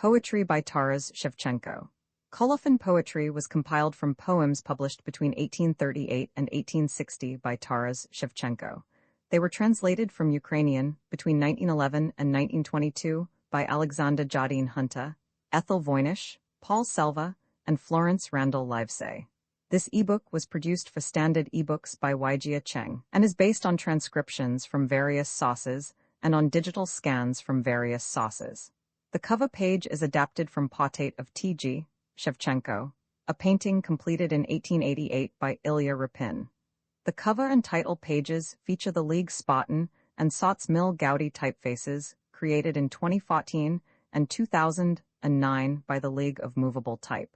Poetry by Taras Shevchenko. Colophon poetry was compiled from poems published between 1838 and 1860 by Taras Shevchenko. They were translated from Ukrainian between 1911 and 1922 by Alexander Jardine Hunter, Ethel Voynich, Paul Selva, and Florence Randall Livesay. This ebook was produced for Standard eBooks by Weijia Cheng and is based on transcriptions from various sources and on digital scans from various sources. The cover page is adapted from Portrait of T.G. Shevchenko, a painting completed in 1888 by Ilya Repin. The cover and title pages feature the League Spartan and Sots Mill Gaudi typefaces created in 2014 and 2009 by the League of Movable Type.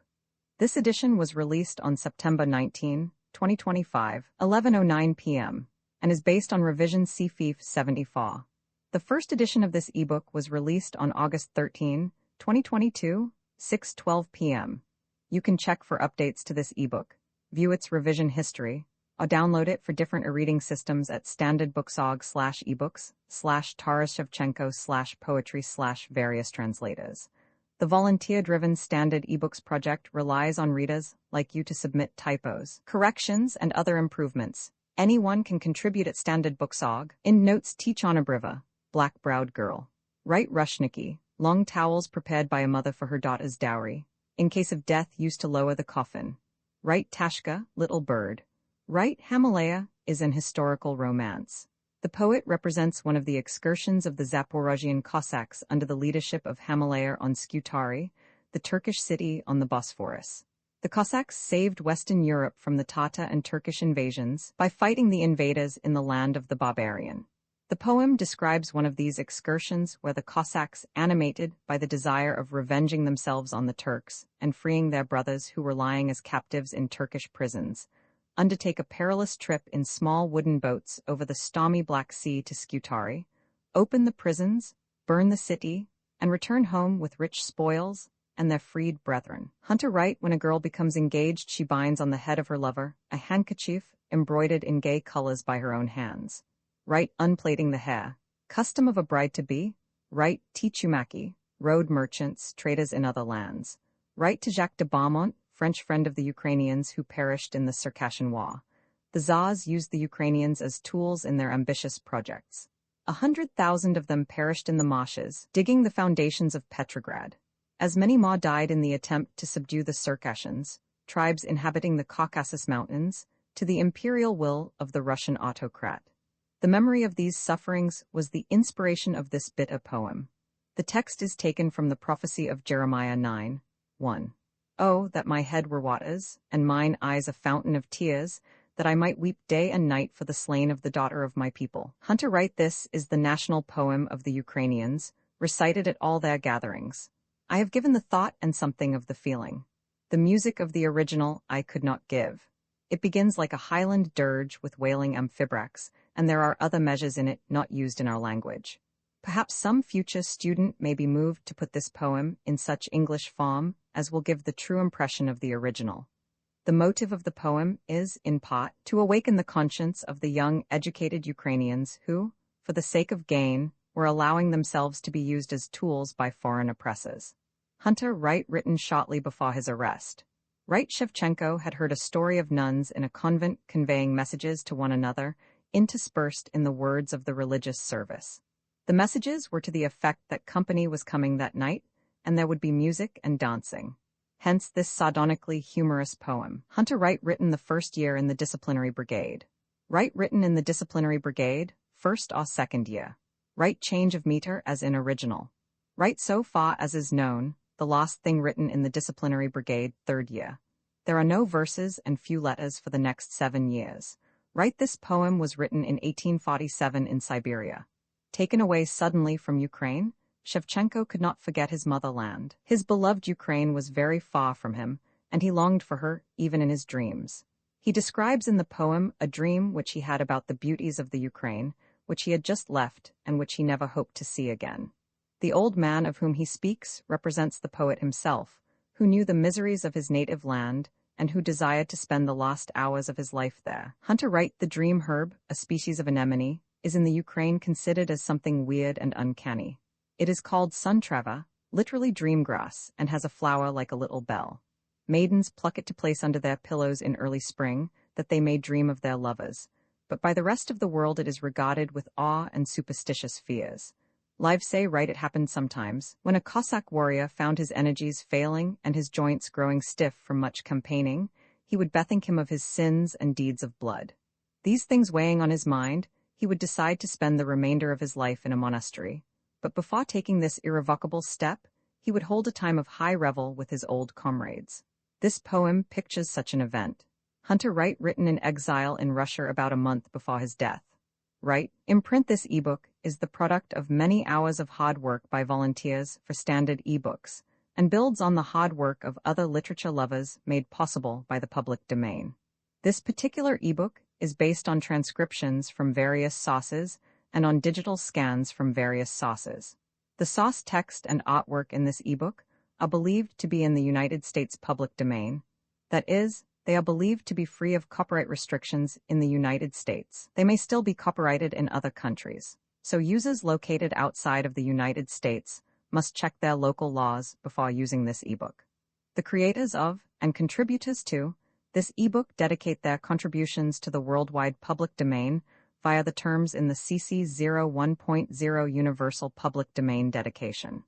This edition was released on September 19, 2025, 11:09 p.m., and is based on revision CFIF 74. The first edition of this ebook was released on August 13, 2022, 6:12 p.m. You can check for updates to this ebook, view its revision history, or download it for different e-reading systems at standardbooks.org/ebooks/Taras-Shevchenko/poetry/various translators. The volunteer-driven Standard eBooks project relies on readers like you to submit typos, corrections, and other improvements. Anyone can contribute at standardbooks.org. In notes Tichana black-browed girl. Write Rushniki, long towels prepared by a mother for her daughter's dowry, in case of death used to lower the coffin. Write Tashka, little bird. Write Himalaya is an historical romance. The poet represents one of the excursions of the Zaporozhian Cossacks under the leadership of Himalaya on Scutari, the Turkish city on the Bosphorus. The Cossacks saved Western Europe from the Tatar and Turkish invasions by fighting the invaders in the land of the barbarian. The poem describes one of these excursions where the Cossacks, animated by the desire of revenging themselves on the Turks and freeing their brothers who were lying as captives in Turkish prisons, undertake a perilous trip in small wooden boats over the stormy Black Sea to Scutari, open the prisons, burn the city, and return home with rich spoils and their freed brethren. Hunter write when a girl becomes engaged, she binds on the head of her lover a handkerchief embroidered in gay colors by her own hands. Write unplaiting the hair, custom of a bride-to-be. Write Tichumaki, road merchants, traders in other lands. Write to Jacques de Beaumont, French friend of the Ukrainians who perished in the Circassian War. The Tsars used the Ukrainians as tools in their ambitious projects. 100,000 of them perished in the marshes, digging the foundations of Petrograd. As many more died in the attempt to subdue the Circassians, tribes inhabiting the Caucasus Mountains, to the imperial will of the Russian autocrat. The memory of these sufferings was the inspiration of this bitter poem. The text is taken from the prophecy of Jeremiah 9:1. Oh, that my head were waters, and mine eyes a fountain of tears, that I might weep day and night for the slain of the daughter of my people. Hunter write this is the national poem of the Ukrainians, recited at all their gatherings. I have given the thought and something of the feeling. The music of the original I could not give. It begins like a Highland dirge with wailing amphibrax, and there are other measures in it not used in our language. Perhaps some future student may be moved to put this poem in such English form as will give the true impression of the original. The motive of the poem is, in part, to awaken the conscience of the young, educated Ukrainians who, for the sake of gain, were allowing themselves to be used as tools by foreign oppressors. Hunter write written shortly before his arrest. Write Shevchenko had heard a story of nuns in a convent conveying messages to one another, interspersed in the words of the religious service. The messages were to the effect that company was coming that night, and there would be music and dancing. Hence this sardonically humorous poem. Hunter Wright written the first year in the disciplinary brigade. Wright written in the disciplinary brigade, first or second year. Wright change of meter as in original. Wright so far as is known, the last thing written in the disciplinary brigade, third year. There are no verses and few letters for the next 7 years. Write this poem was written in 1847 in Siberia. Taken away suddenly from Ukraine, Shevchenko could not forget his motherland. His beloved Ukraine was very far from him, and he longed for her even in his dreams. He describes in the poem a dream which he had about the beauties of the Ukraine, which he had just left and which he never hoped to see again. The old man of whom he speaks represents the poet himself, who knew the miseries of his native land and who desired to spend the last hours of his life there. Hunter Wright, the dream herb, a species of anemone, is in the Ukraine considered as something weird and uncanny. It is called suntrava, literally dream grass, and has a flower like a little bell. Maidens pluck it to place under their pillows in early spring, that they may dream of their lovers, but by the rest of the world it is regarded with awe and superstitious fears. Lives say right it happened sometimes, when a Cossack warrior found his energies failing and his joints growing stiff from much campaigning, he would bethink him of his sins and deeds of blood. These things weighing on his mind, he would decide to spend the remainder of his life in a monastery. But before taking this irrevocable step, he would hold a time of high revel with his old comrades. This poem pictures such an event. Hunter Wright, written in exile in Russia about a month before his death. Wright, imprint this ebook, is the product of many hours of hard work by volunteers for standard ebooks, and builds on the hard work of other literature lovers made possible by the public domain. This particular ebook is based on transcriptions from various sources and on digital scans from various sources. The source text and artwork in this ebook are believed to be in the United States public domain. That is, they are believed to be free of copyright restrictions in the United States. They may still be copyrighted in other countries, so users located outside of the United States must check their local laws before using this ebook. The creators of, and contributors to, this ebook dedicate their contributions to the worldwide public domain via the terms in the CC 01.0 Universal Public Domain Dedication.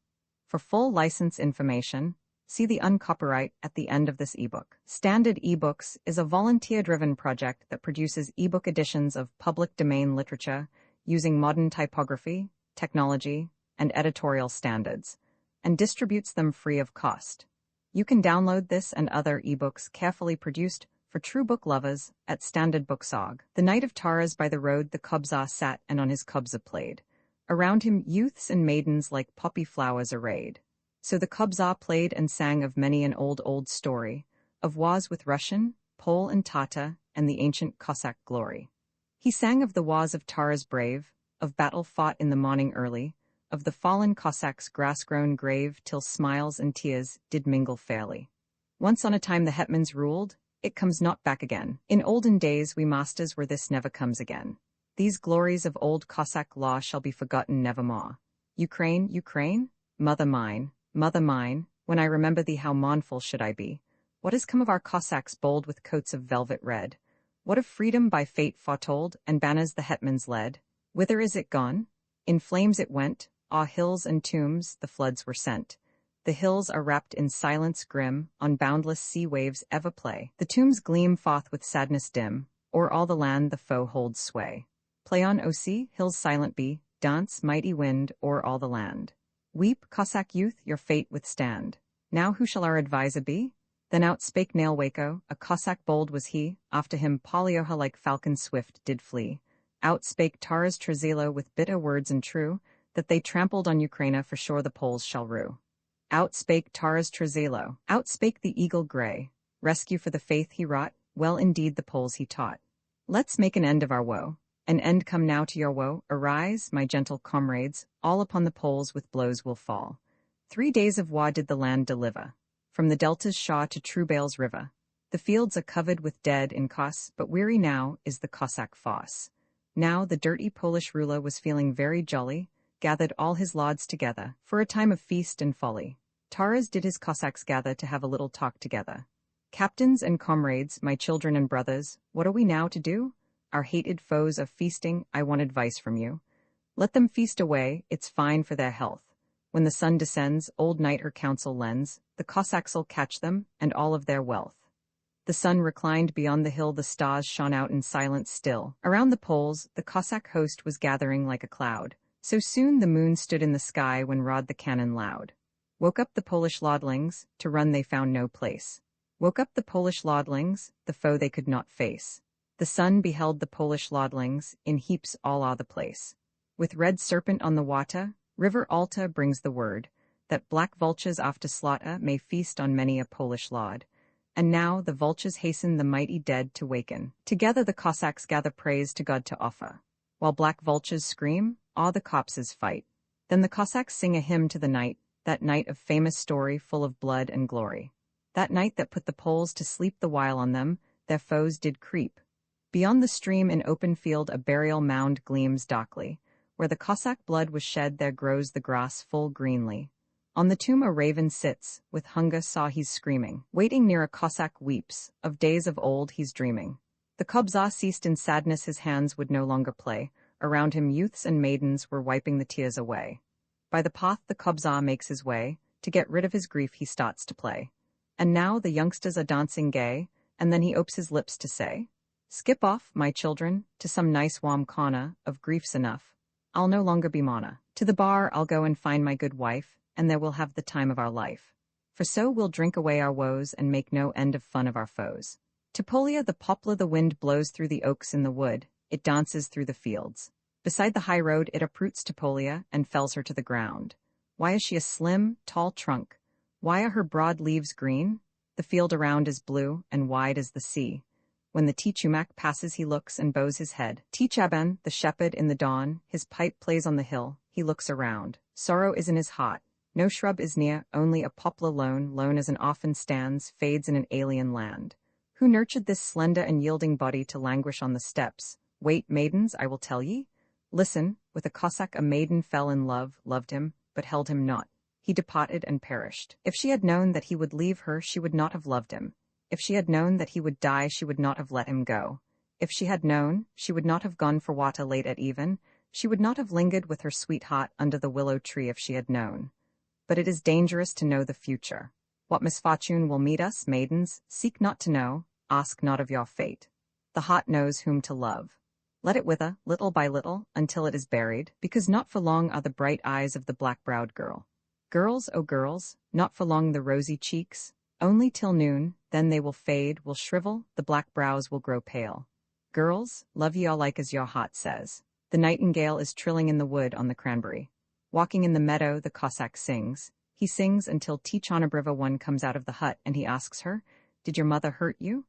For full license information, see the uncopyright at the end of this ebook. Standard eBooks is a volunteer-driven project that produces ebook editions of public domain literature using modern typography, technology, and editorial standards, and distributes them free of cost. You can download this and other ebooks carefully produced for true book lovers at Standard Books.org. The night of Taras by the road the Kobzar sat and on his Kobza played. Around him youths and maidens like poppy flowers arrayed. So the Kobzar played and sang of many an old story, of wars with Russian, Pole and Tatar, and the ancient Cossack glory. He sang of the wars of Taras brave, of battle fought in the morning early, of the fallen Cossacks' grass-grown grave till smiles and tears did mingle fairly. Once on a time the hetmans ruled, it comes not back again. In olden days we masters where this never comes again. These glories of old Cossack law shall be forgotten nevermore. Ukraine, Ukraine, mother mine, when I remember thee how mournful should I be. What has come of our Cossacks bold with coats of velvet red? What of freedom by fate foretold, and banners the hetmans led? Whither is it gone? In flames it went, o'er hills and tombs the floods were sent. The hills are wrapped in silence grim, on boundless sea waves ever play. The tombs gleam forth with sadness dim, o'er all the land the foe holds sway. Play on, O sea, hills silent be, dance, mighty wind, o'er all the land. Weep, Cossack youth, your fate withstand. Now who shall our adviser be? Then out spake Nailwaco, a Cossack bold was he, after him Polyoha like falcon swift did flee. Out spake Taras Trzilo with bitter words and true, that they trampled on Ukraina for sure the Poles shall rue. Out spake Taras Trzilo, out spake the eagle grey, rescue for the faith he wrought, well indeed the Poles he taught. Let's make an end of our woe. An end come now to your woe, arise, my gentle comrades, all upon the Poles with blows will fall. 3 days of war did the land deliver, from the delta's Shaw to Truebail's river. The fields are covered with dead in Kos, but weary now is the Cossack foss. Now the dirty Polish ruler was feeling very jolly, gathered all his lords together, for a time of feast and folly. Taras did his Cossacks gather to have a little talk together. Captains and comrades, my children and brothers, what are we now to do? Our hated foes of feasting, I want advice from you. Let them feast away, it's fine for their health. When the sun descends, old night her counsel lends, the Cossacks'll catch them, and all of their wealth. The sun reclined beyond the hill, the stars shone out in silence still. Around the Poles, the Cossack host was gathering like a cloud. So soon the moon stood in the sky when roared the cannon loud. Woke up the Polish lordlings, to run they found no place. Woke up the Polish lordlings, the foe they could not face. The sun beheld the Polish lordlings, in heaps all o'er the place. With red serpent on the water, river Alta brings the word, that black vultures after slaughter may feast on many a Polish lord. And now the vultures hasten the mighty dead to waken. Together the Cossacks gather praise to God to offer. While black vultures scream, all the corpses fight. Then the Cossacks sing a hymn to the night, that night of famous story full of blood and glory. That night that put the Poles to sleep the while on them, their foes did creep. Beyond the stream in open field a burial mound gleams darkly. Where the Cossack blood was shed there grows the grass full greenly. On the tomb a raven sits, with hunger saw he's screaming. Waiting near a Cossack weeps, of days of old he's dreaming. The Kobzar ceased in sadness, his hands would no longer play. Around him youths and maidens were wiping the tears away. By the path the Kobzar makes his way, to get rid of his grief he starts to play. And now the youngsters are dancing gay, and then he opes his lips to say, "Skip off, my children, to some nice warm corner, of grief's enough. I'll no longer be Mona. To the bar I'll go and find my good wife, and there we'll have the time of our life. For so we'll drink away our woes and make no end of fun of our foes." To Polia the poplar the wind blows through the oaks in the wood, it dances through the fields. Beside the high road it uproots to Polia and fells her to the ground. Why is she a slim, tall trunk? Why are her broad leaves green? The field around is blue and wide as the sea. When the Tichumak passes he looks and bows his head. Tichaban, the shepherd in the dawn, his pipe plays on the hill, he looks around. Sorrow is in his heart. No shrub is near, only a poplar lone as an orphan stands, fades in an alien land. Who nurtured this slender and yielding body to languish on the steppes? Wait, maidens, I will tell ye. Listen, with a Cossack a maiden fell in love, loved him, but held him not. He departed and perished. If she had known that he would leave her, she would not have loved him. If she had known that he would die, she would not have let him go. If she had known, she would not have gone for water late at even. She would not have lingered with her sweetheart under the willow tree if she had known. But it is dangerous to know the future. What misfortune will meet us, maidens, seek not to know, ask not of your fate. The heart knows whom to love. Let it wither, little by little, until it is buried, because not for long are the bright eyes of the black-browed girl. Girls, oh girls, not for long the rosy cheeks, only till noon, then they will fade, will shrivel, the black brows will grow pale. Girls, love ye all like as your heart says. The nightingale is trilling in the wood on the cranberry. Walking in the meadow, the Cossack sings. He sings until Tichonabriva one comes out of the hut and he asks her, "Did your mother hurt you?"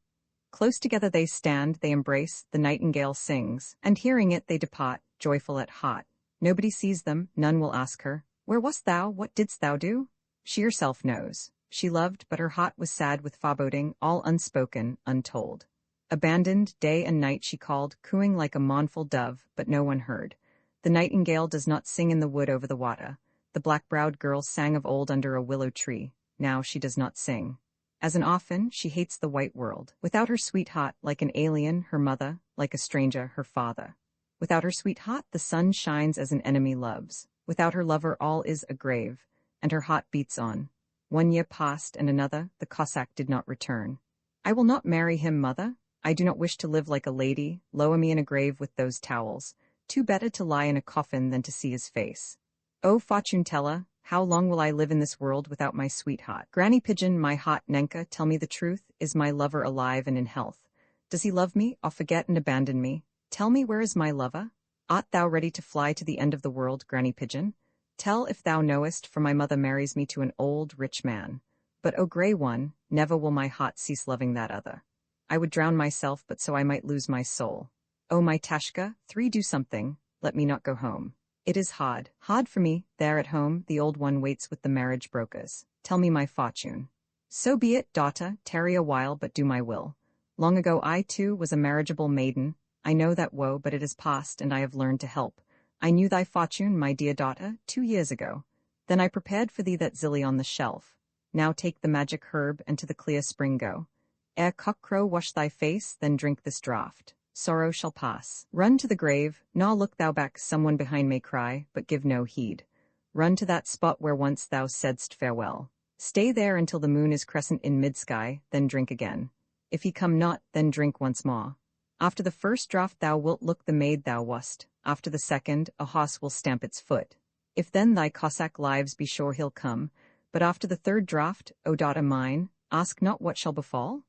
Close together they stand, they embrace, the nightingale sings, and hearing it they depart, joyful at heart. Nobody sees them, none will ask her, "Where wast thou, what didst thou do?" She herself knows. She loved, but her heart was sad with foreboding, all unspoken, untold. Abandoned, day and night she called, cooing like a mournful dove, but no one heard. The nightingale does not sing in the wood over the water. The black-browed girl sang of old under a willow tree. Now she does not sing. As an orphan, she hates the white world. Without her sweetheart, like an alien, her mother, like a stranger, her father. Without her sweetheart, the sun shines as an enemy loves. Without her lover, all is a grave, and her heart beats on. 1 year passed and another, the Cossack did not return. "I will not marry him, mother. I do not wish to live like a lady, lower me in a grave with those towels. Too better to lie in a coffin than to see his face. O fortune teller, how long will I live in this world without my sweetheart? Granny Pigeon, my hot Nenka, tell me the truth, is my lover alive and in health? Does he love me, or forget and abandon me? Tell me, where is my lover? Art thou ready to fly to the end of the world, Granny Pigeon? Tell if thou knowest, for my mother marries me to an old, rich man. But, O grey one, never will my heart cease loving that other. I would drown myself, but so I might lose my soul. O my Tashka, do something, let me not go home. It is hard for me, there at home, the old one waits with the marriage brokers. Tell me my fortune." "So be it, daughter, tarry a while, but do my will. Long ago I, too, was a marriageable maiden. I know that woe, but it is past, and I have learned to help. I knew thy fortune, my dear daughter, 2 years ago. Then I prepared for thee that zilly on the shelf. Now take the magic herb, and to the clear spring go. Ere cock-crow wash thy face, then drink this draught. Sorrow shall pass. Run to the grave, nor look thou back, someone behind may cry, but give no heed. Run to that spot where once thou saidst farewell. Stay there until the moon is crescent in mid-sky, then drink again. If he come not, then drink once more. After the first draught thou wilt look the maid thou wast. After the second, a horse will stamp its foot. If then thy Cossack lives, be sure he'll come. But after the third draught, O daughter mine, ask not what shall befall?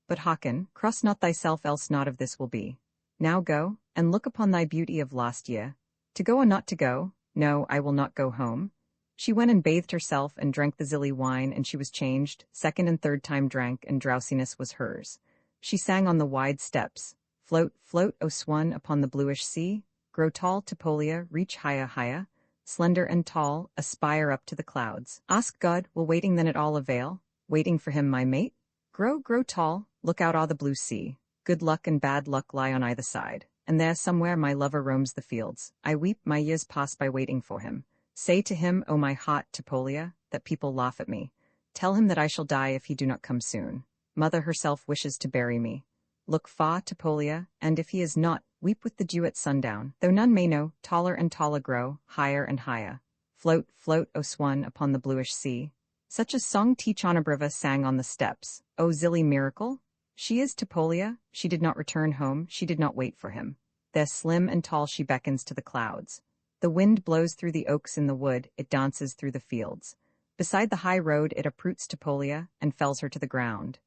But hearken, cross not thyself, else naught of this will be. Now go, and look upon thy beauty of last year. To go or not to go? No, I will not go home." She went and bathed herself, and drank the zilly wine, and she was changed, second and third time drank, and drowsiness was hers. She sang on the wide steppes. "Float, float, O swan, upon the bluish sea. Grow tall, Topolia, reach higher, higher. Slender and tall, aspire up to the clouds. Ask God, will waiting then at all avail? Waiting for him, my mate? Grow, grow tall, look out o'er the blue sea. Good luck and bad luck lie on either side. And there somewhere my lover roams the fields. I weep, my years pass by waiting for him. Say to him, O my hot Topolia, that people laugh at me. Tell him that I shall die if he do not come soon. Mother herself wishes to bury me. Look fa, Topolia, and if he is not, weep with the dew at sundown. Though none may know, taller and taller grow, higher and higher. Float, float, O swan, upon the bluish sea. Such a song Tichanabriva sang on the steps. O Zilly miracle! She is Topolia, she did not return home, she did not wait for him. There slim and tall she beckons to the clouds. The wind blows through the oaks in the wood, it dances through the fields. Beside the high road it uproots Topolia, and fells her to the ground.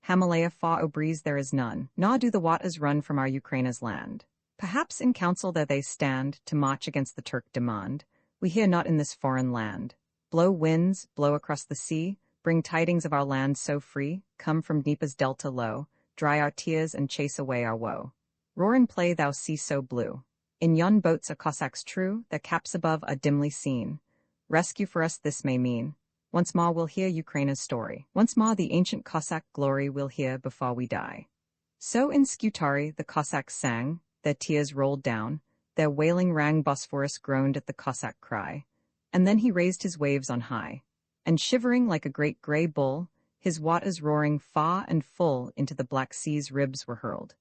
Hamalea fa o breeze there is none, nor do the Watas run from our Ukraina's land. Perhaps in council there they stand, to march against the Turk demand. We hear not in this foreign land. Blow winds, blow across the sea, bring tidings of our land so free, come from Dnieper's delta low, dry our tears and chase away our woe. Roar and play thou sea so blue. In yon boats are Cossacks true, their caps above are dimly seen. Rescue for us this may mean. Once more we'll hear Ukraina's story. Once more the ancient Cossack glory we'll hear before we die. So in Scutari the Cossacks sang, their tears rolled down, their wailing rang Bosphorus groaned at the Cossack cry. And then he raised his waves on high. And shivering like a great grey bull, his waters roaring far and full into the Black Sea's ribs were hurled.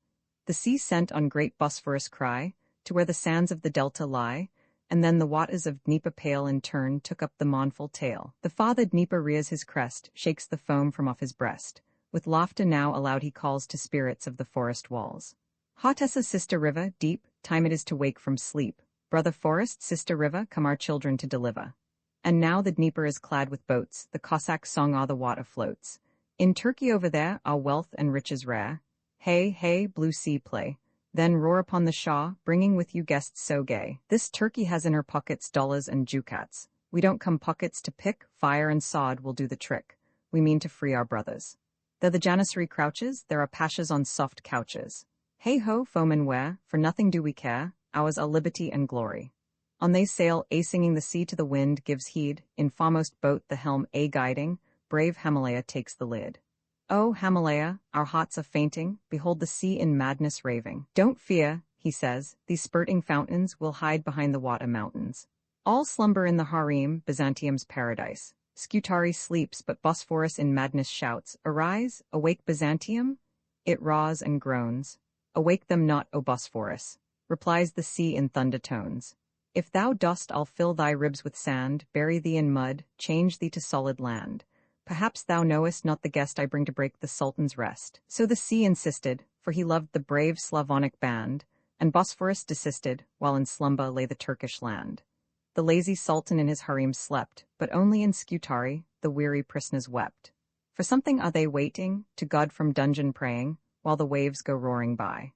The sea sent on great Bosphorus cry, to where the sands of the delta lie, and then the waters of Dnieper pale in turn took up the mournful tale. The father Dnieper rears his crest, shakes the foam from off his breast. With laughter now aloud he calls to spirits of the forest walls. Hotessa, sister river, deep, time it is to wake from sleep. Brother forest, sister river, come our children to deliver. And now the Dnieper is clad with boats, the Cossack song o'er the water floats. In Turkey over there, our wealth and riches rare. Hey, hey, blue sea play. Then roar upon the Shah, bringing with you guests so gay. This Turkey has in her pockets dollars and ducats. We don't come pockets to pick, fire and sod will do the trick. We mean to free our brothers. Though the Janissary crouches, there are pashas on soft couches. Hey ho, foemen where, for nothing do we care, ours are liberty and glory. On they sail, a singing the sea to the wind gives heed, in foremost boat the helm a guiding, brave Hamalea takes the lid. Oh, Hamalea, our hearts are fainting, behold the sea in madness raving. Don't fear, he says, these spurting fountains will hide behind the Wata mountains. All slumber in the harem, Byzantium's paradise. Scutari sleeps, but Bosphorus in madness shouts, Arise, awake Byzantium? It raws and groans. Awake them not, O Bosphorus, replies the sea in thunder tones. If thou dost, I'll fill thy ribs with sand, bury thee in mud, change thee to solid land. Perhaps thou knowest not the guest I bring to break the Sultan's rest. So the sea insisted, for he loved the brave Slavonic band, and Bosphorus desisted, while in slumber lay the Turkish land. The lazy Sultan in his harem slept, but only in Scutari the weary prisoners wept. For something are they waiting, to God from dungeon praying, while the waves go roaring by.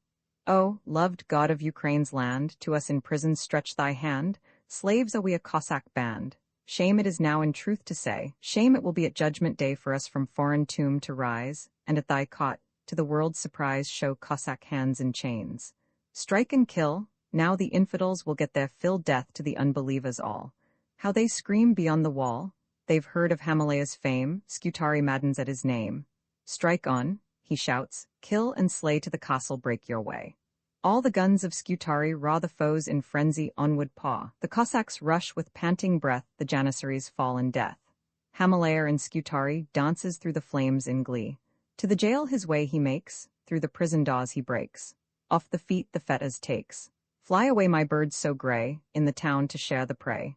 Oh, loved God of Ukraine's land, to us in prison stretch thy hand, slaves are we a Cossack band. Shame it is now in truth to say, shame it will be at judgment day for us from foreign tomb to rise, and at thy cot, to the world's surprise show Cossack hands in chains. Strike and kill, now the infidels will get their fill death to the unbelievers all. How they scream beyond the wall, they've heard of Hamalea's fame, Scutari maddens at his name. Strike on, he shouts, kill and slay to the castle break your way. All the guns of Scutari raw the foes in frenzy onward paw. The Cossacks rush with panting breath, the Janissaries fall in death. Hamalea in Scutari dances through the flames in glee. To the jail his way he makes, through the prison doors he breaks. Off the feet the fetters takes. Fly away my birds so grey, in the town to share the prey.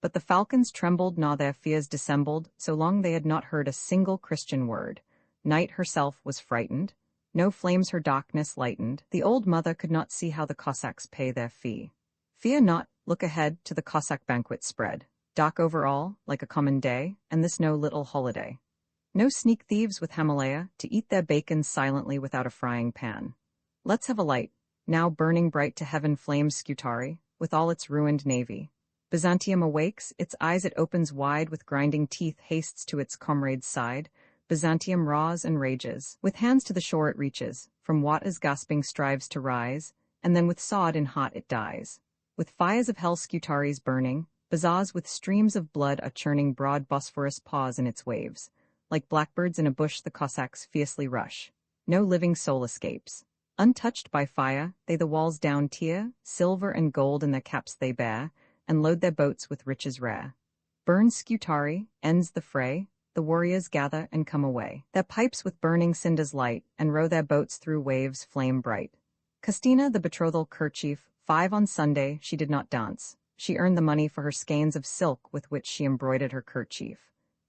But the falcons trembled nor their fears dissembled, so long they had not heard a single Christian word. Night herself was frightened. No flames her darkness lightened. The old mother could not see how the Cossacks pay their fee. Fear not, look ahead to the Cossack banquet spread. Dark over all, like a common day, and this no little holiday. No sneak thieves with Hamalea, to eat their bacon silently without a frying pan. Let's have a light, now burning bright to heaven flames Scutari, with all its ruined navy. Byzantium awakes, its eyes it opens wide, with grinding teeth hastes to its comrade's side. Byzantium raws and rages, with hands to the shore it reaches, from Wata's gasping strives to rise, and then with sod in hot it dies. With fires of hell Scutari's burning, bazaars with streams of blood are churning broad Bosphorus paws in its waves. Like blackbirds in a bush the Cossacks fiercely rush. No living soul escapes. Untouched by fire, they the walls down tear, silver and gold in their caps they bear, and load their boats with riches rare. Burn Scutari, ends the fray, the warriors gather and come away. Their pipes with burning cinders light, and row their boats through waves flame bright. Castina, the betrothal kerchief, 5 on Sunday, she did not dance. She earned the money for her skeins of silk with which she embroidered her kerchief.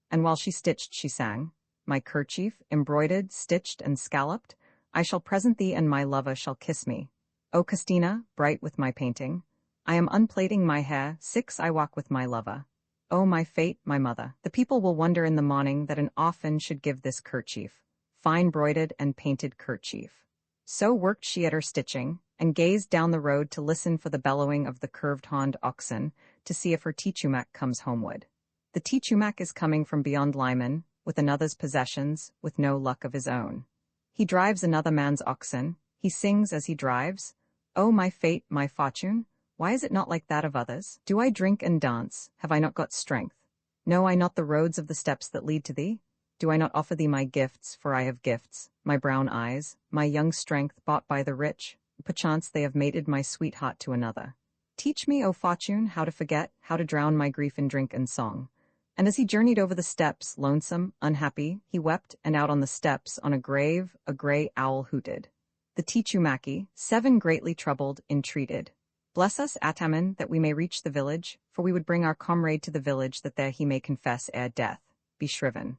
And while she stitched, she sang, "My kerchief, embroidered, stitched, and scalloped, I shall present thee, and my lover shall kiss me. O Castina, bright with my painting, I am unplaiting my hair, 6 I walk with my lover. O my fate, my mother." The people will wonder in the morning that an orphan should give this kerchief, fine broidered and painted kerchief. So worked she at her stitching, and gazed down the road to listen for the bellowing of the curved-horned oxen, to see if her Tichumak comes homeward. The Tichumak is coming from beyond Lyman, with another's possessions, with no luck of his own. He drives another man's oxen, he sings as he drives, "O my fate, my fortune, why is it not like that of others? Do I drink and dance, have I not got strength? Know I not the roads of the steps that lead to thee? Do I not offer thee my gifts, for I have gifts, my brown eyes, my young strength bought by the rich? Perchance they have mated my sweetheart to another. Teach me, O fortune, how to forget, how to drown my grief in drink and song." And as he journeyed over the steppes, lonesome, unhappy, he wept, and out on the steppes, on a grave, a grey owl hooted. The Tichumaki, 7 greatly troubled, entreated, "Bless us, Ataman, that we may reach the village, for we would bring our comrade to the village, that there he may confess ere death be shriven."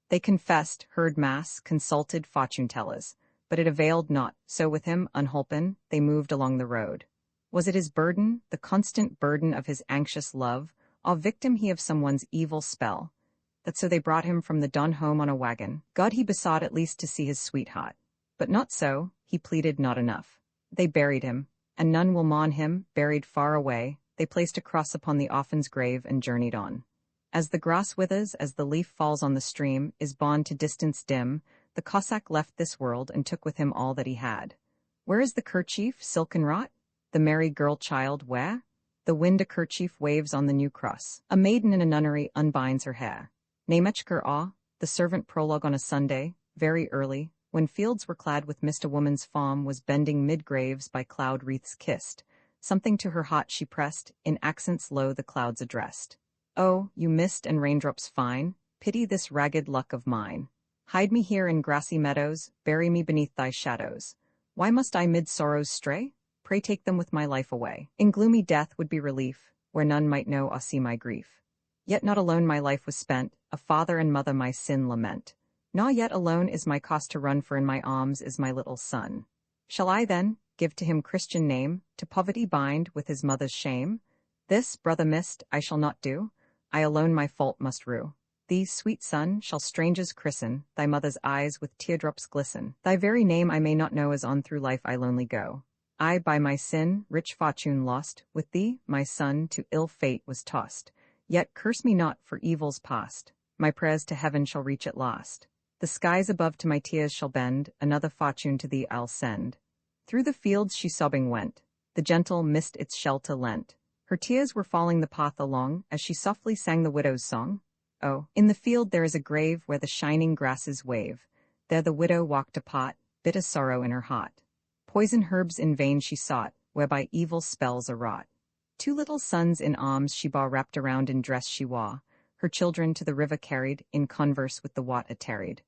They confessed, heard mass, consulted fortune-tellers, but it availed not, so with him, unholpen, they moved along the road. Was it his burden, the constant burden of his anxious love, or victim he of someone's evil spell, that so they brought him from the dawn home on a wagon? God he besought at least to see his sweetheart. But not so, he pleaded not enough. They buried him, and none will mourn him, buried far away, they placed a cross upon the orphan's grave and journeyed on. As the grass withers, as the leaf falls on the stream, is bond to distance dim, the Cossack left this world and took with him all that he had. Where is the kerchief, silken wrought? The merry girl-child, where? The wind a kerchief waves on the new cross. A maiden in a nunnery unbinds her hair. Nemechker awe, the servant prologue on a Sunday, very early, when fields were clad with mist, a woman's form was bending mid-graves by cloud wreaths kissed. Something to her heart she pressed, in accents low the clouds addressed. "Oh, you mist and raindrops fine, pity this ragged luck of mine. Hide me here in grassy meadows, bury me beneath thy shadows. Why must I mid sorrows stray? Pray take them with my life away. In gloomy death would be relief, where none might know or see my grief. Yet not alone my life was spent, a father and mother my sin lament. Nor yet alone is my cost to run, for in my arms is my little son. Shall I then give to him Christian name, to poverty bind with his mother's shame? This, brother mist, I shall not do, I alone my fault must rue. Thee, sweet son, shall strangers christen, thy mother's eyes with teardrops glisten. Thy very name I may not know as on through life I lonely go. I by my sin, rich fortune lost, with thee, my son, to ill fate was tossed. Yet curse me not for evils past, my prayers to heaven shall reach at last. The skies above to my tears shall bend, another fortune to thee I'll send. Through the fields she sobbing went, the gentle mist its shelter lent. Her tears were falling the path along, as she softly sang the widow's song. Oh, in the field there is a grave where the shining grasses wave. There the widow walked apart, bitter sorrow in her heart. Poison herbs in vain she sought, whereby evil spells are wrought. 2 little sons in arms she bore, wrapped around in dress she wore. Her children to the river carried, in converse with the Wat tarried.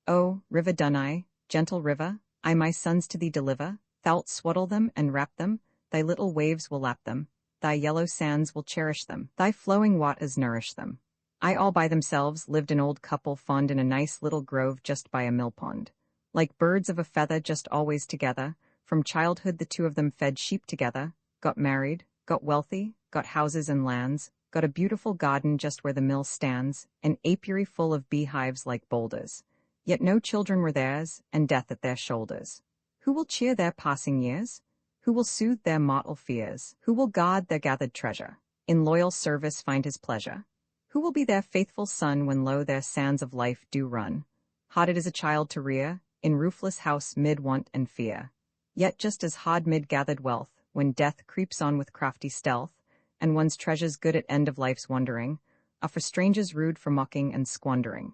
O, river Dunai, gentle river, I my sons to thee deliver. Thou'lt swaddle them and wrap them, thy little waves will lap them, thy yellow sands will cherish them, thy flowing waters nourish them. I all by themselves lived an old couple fond in a nice little grove just by a mill pond. Like birds of a feather just always together, from childhood the 2 of them fed sheep together, got married, got wealthy, got houses and lands, got a beautiful garden just where the mill stands, an apiary full of beehives like boulders. Yet no children were theirs, and death at their shoulders. Who will cheer their passing years? Who will soothe their mortal fears? Who will guard their gathered treasure, in loyal service find his pleasure? Who will be their faithful son when low their sands of life do run? Hard it is a child to rear, in roofless house mid want and fear. Yet just as hard mid gathered wealth, when death creeps on with crafty stealth, and one's treasures good at end of life's wandering, are for strangers rude for mocking and squandering.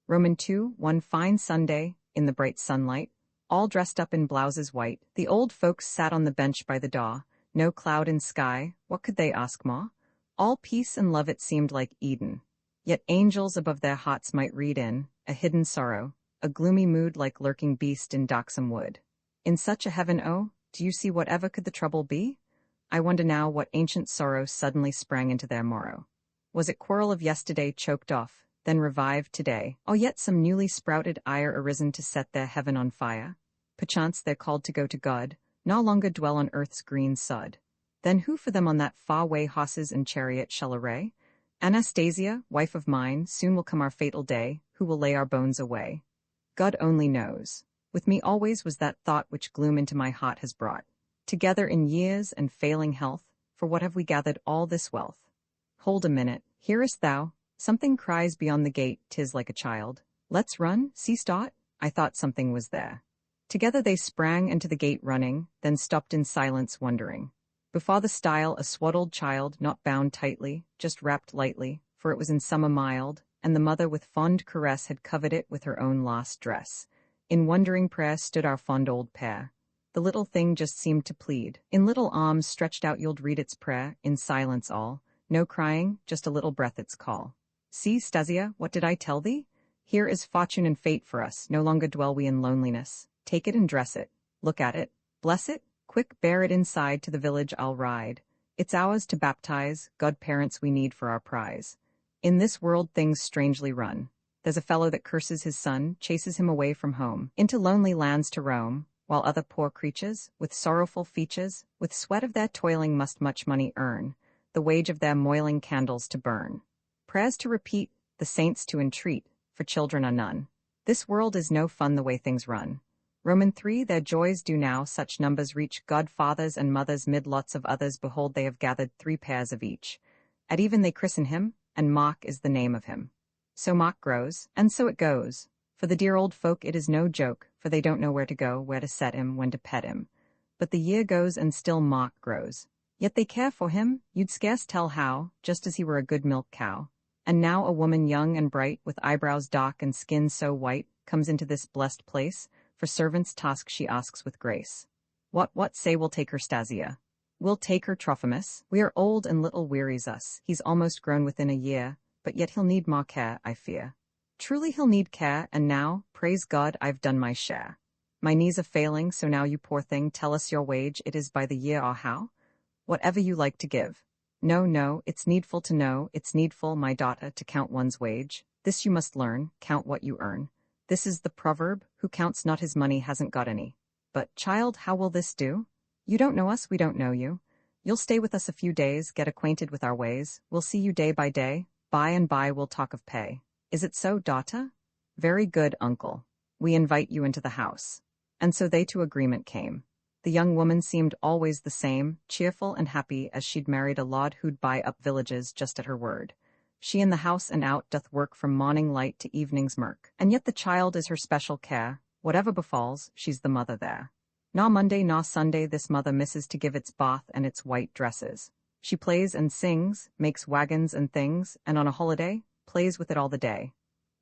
Roman 2, one fine Sunday, in the bright sunlight, all dressed up in blouses white, the old folks sat on the bench by the door, no cloud in sky, what could they ask more? All peace and love it seemed like Eden. Yet angels above their hots might read in, a hidden sorrow, a gloomy mood like lurking beast in darksome wood. In such a heaven, oh, do you see whatever could the trouble be? I wonder now what ancient sorrow suddenly sprang into their morrow. Was it quarrel of yesterday choked off, then revived today? Or yet some newly sprouted ire arisen to set their heaven on fire? Perchance they're called to go to God, no longer dwell on earth's green sod. Then who for them on that far way horses and chariot shall array? Anastasia, wife of mine, soon will come our fatal day, who will lay our bones away. God only knows. With me always was that thought which gloom into my heart has brought. Together in years and failing health, for what have we gathered all this wealth? Hold a minute, hearest thou? Something cries beyond the gate, 'tis like a child. Let's run, seest aught? I thought something was there. Together they sprang into the gate running, then stopped in silence wondering. Before the stile a swaddled child, not bound tightly, just wrapped lightly, for it was in summer mild, and the mother with fond caress had covered it with her own lost dress. In wondering prayer stood our fond old pair. The little thing just seemed to plead. In little arms stretched out you'll read its prayer, in silence all. No crying, just a little breath its call. See, Stasia, what did I tell thee? Here is fortune and fate for us, no longer dwell we in loneliness. Take it and dress it. Look at it. Bless it. Quick, bear it inside to the village I'll ride. It's ours to baptize, godparents we need for our prize. In this world things strangely run. There's a fellow that curses his son, chases him away from home, into lonely lands to roam, while other poor creatures, with sorrowful features, with sweat of their toiling must much money earn, the wage of their moiling candles to burn. Prayers to repeat, the saints to entreat, for children are none. This world is no fun the way things run. Roman 3, their joys do now such numbers reach, godfathers and mothers mid lots of others, behold they have gathered 3 pairs of each. At even they christen him, and Mock is the name of him. So Mock grows, and so it goes. For the dear old folk it is no joke, for they don't know where to go, where to set him, when to pet him. But the year goes and still Mock grows. Yet they care for him, you'd scarce tell how, just as he were a good milk cow. And now a woman young and bright, with eyebrows dark and skin so white, comes into this blessed place, for servant's task she asks with grace. What say we'll take her, Stasia? We'll take her, Trophimus. We are old and little wearies us, he's almost grown within a year, but yet he'll need more care, I fear. Truly he'll need care, and now, praise God, I've done my share. My knees are failing, so now you poor thing, tell us your wage, it is by the year or how? Whatever you like to give. No, it's needful to know, it's needful, my daughter, to count one's wage. This you must learn, count what you earn. This is the proverb, who counts not his money hasn't got any. But, child, how will this do? You don't know us, we don't know you. You'll stay with us a few days, get acquainted with our ways, we'll see you day by day, by and by we'll talk of pay. Is it so, daughter? Very good, uncle. We invite you into the house. And so they to agreement came. The young woman seemed always the same, cheerful and happy as she'd married a lord who'd buy up villages just at her word. She in the house and out doth work from morning light to evening's murk, and yet the child is her special care, whatever befalls, she's the mother there. Naw Monday, naw Sunday this mother misses to give its bath and its white dresses. She plays and sings, makes wagons and things, and on a holiday, plays with it all the day.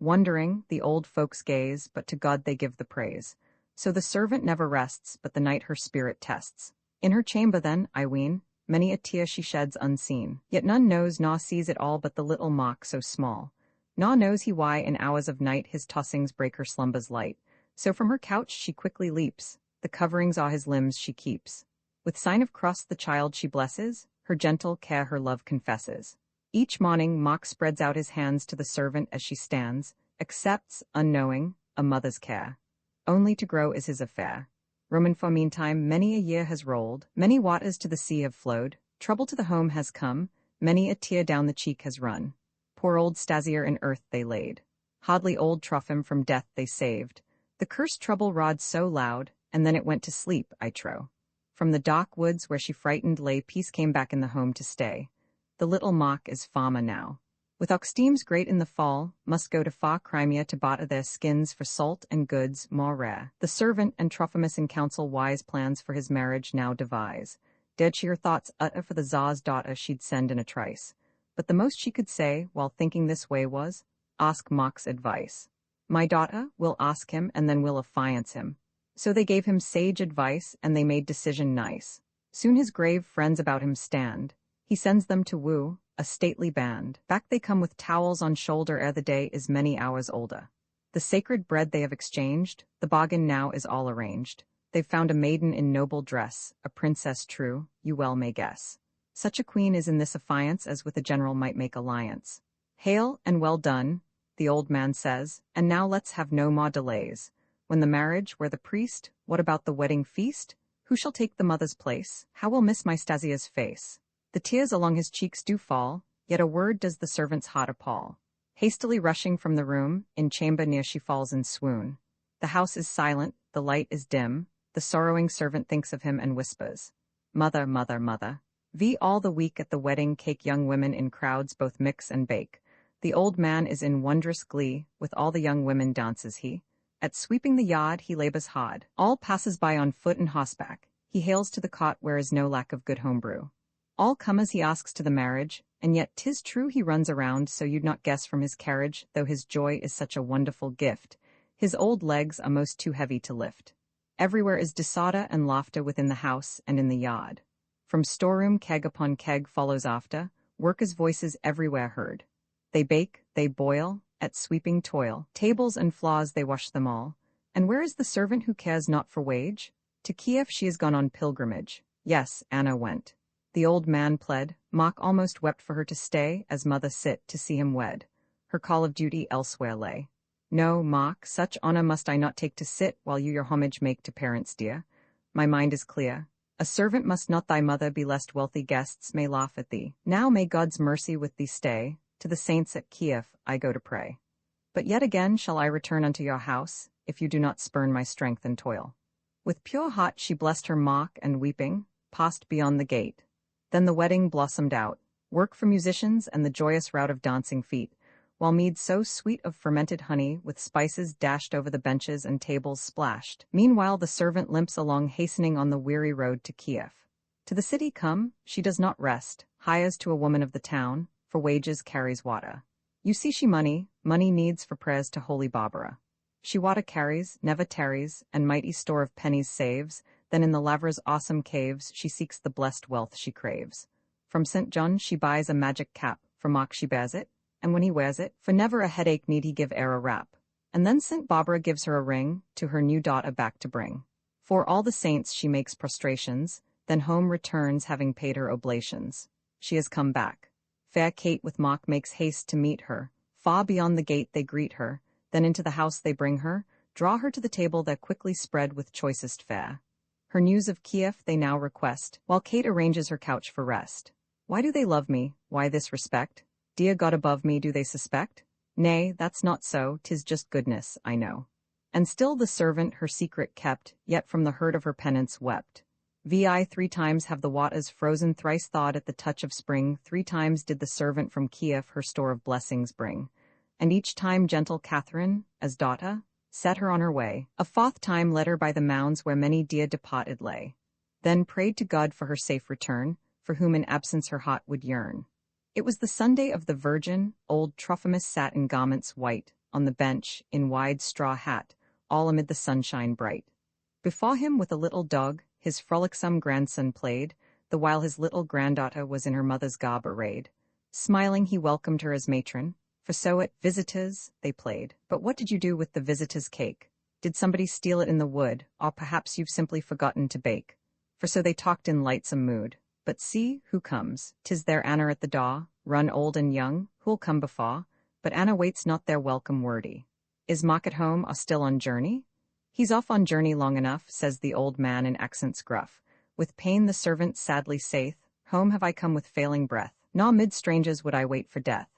Wondering, the old folks gaze, but to God they give the praise. So the servant never rests, but the night her spirit tests. In her chamber then, I ween, many a tear she sheds unseen. Yet none knows nor sees it all but the little Mock so small. Nor knows he why in hours of night his tossings break her slumbers light. So from her couch she quickly leaps, the coverings awe his limbs she keeps. With sign of cross the child she blesses, her gentle care her love confesses. Each morning Mock spreads out his hands to the servant as she stands, accepts, unknowing, a mother's care. Only to grow is his affair. Roman for meantime many a year has rolled, many waters to the sea have flowed, trouble to the home has come, many a tear down the cheek has run. Poor old Stasia in earth they laid. Hardly old Trophim from death they saved. The cursed trouble roared so loud, and then it went to sleep, I trow. From the dark woods where she frightened lay, peace came back in the home to stay. The little Mock is fama now. With oxteams great in the fall, must go to far Crimea to barter their skins for salt and goods more rare. The servant and Trophimus in council wise plans for his marriage now devise. Dared she her thoughts utter for the Tsar's daughter she'd send in a trice. But the most she could say, while thinking this way was, ask Mock's advice. My daughter, we'll ask him and then we'll affiance him. So they gave him sage advice and they made decision nice. Soon his grave friends about him stand. He sends them to woo, a stately band. Back they come with towels on shoulder ere the day is many hours older. The sacred bread they have exchanged, the bargain now is all arranged. They've found a maiden in noble dress, a princess true, you well may guess. Such a queen is in this affiance as with a general might make alliance. Hail and well done, the old man says, and now let's have no more delays. When the marriage, where the priest, what about the wedding feast? Who shall take the mother's place? How will miss my Stasia's face? The tears along his cheeks do fall, yet a word does the servant's heart appall. Hastily rushing from the room, in chamber near she falls in swoon. The house is silent, the light is dim, the sorrowing servant thinks of him and whispers, Mother, mother, mother. All the week at the wedding cake young women in crowds both mix and bake. The old man is in wondrous glee, with all the young women dances he. At sweeping the yard he labors hard. All passes by on foot and horseback. He hails to the cot where is no lack of good home brew. All come as he asks to the marriage, and yet 'tis true he runs around so you'd not guess from his carriage, though his joy is such a wonderful gift. His old legs are most too heavy to lift. Everywhere is disorder and laughter within the house and in the yard. From storeroom keg upon keg follows after, workers' voices everywhere heard. They bake, they boil, at sweeping toil, tables and floors they wash them all. And where is the servant who cares not for wage? To Kiev she has gone on pilgrimage. Yes, Anna went. The old man pled, Mock almost wept for her to stay, as mother sit to see him wed. Her call of duty elsewhere lay. No, Mock, such honor must I not take to sit, while you your homage make to parents dear. My mind is clear. A servant must not thy mother be, lest wealthy guests may laugh at thee. Now may God's mercy with thee stay, to the saints at Kiev I go to pray. But yet again shall I return unto your house, if you do not spurn my strength and toil. With pure heart she blessed her mock, and weeping, passed beyond the gate. Then the wedding blossomed out, work for musicians and the joyous rout of dancing feet, while mead so sweet of fermented honey with spices dashed over the benches and tables splashed. Meanwhile the servant limps along hastening on the weary road to Kiev. To the city come, she does not rest, hires to a woman of the town, for wages carries water. You see she money needs for prayers to holy Barbara. She water carries, never tarries, and mighty store of pennies saves, then in the laver's awesome caves she seeks the blessed wealth she craves. From St. John she buys a magic cap, for Mock she bears it, and when he wears it, for never a headache need he give e'er a rap. And then St. Barbara gives her a ring, to her new daughter back to bring. For all the saints she makes prostrations, then home returns having paid her oblations. She has come back. Fair Kate with Mock makes haste to meet her, far beyond the gate they greet her, then into the house they bring her, draw her to the table there quickly spread with choicest fare. Her news of Kiev they now request, while Kate arranges her couch for rest. Why do they love me, why this respect? Dear God above me, do they suspect? Nay, that's not so, 'tis just goodness, I know. And still the servant her secret kept, yet from the hurt of her penance wept. 3 times have the waters frozen, thrice thawed at the touch of spring, 3 times did the servant from Kiev her store of blessings bring. And each time gentle Catherine, as daughter, set her on her way, a 4th time led her by the mounds where many dear departed lay. Then prayed to God for her safe return, for whom in absence her heart would yearn. It was the Sunday of the Virgin, old Trophimus sat in garments white, on the bench, in wide straw hat, all amid the sunshine bright. Before him with a little dog, his frolicsome grandson played, the while his little granddaughter was in her mother's garb arrayed. Smiling he welcomed her as matron, for so at visitors they played. But what did you do with the visitors' cake? Did somebody steal it in the wood, or perhaps you've simply forgotten to bake? For so they talked in lightsome mood. But see, who comes? 'Tis their Anna at the door, run old and young, who'll come before? But Anna waits not their welcome wordy. Is Mock at home, or still on journey? He's off on journey long enough, says the old man in accents gruff. With pain the servant sadly saith, Home have I come with failing breath, nor mid strangers would I wait for death.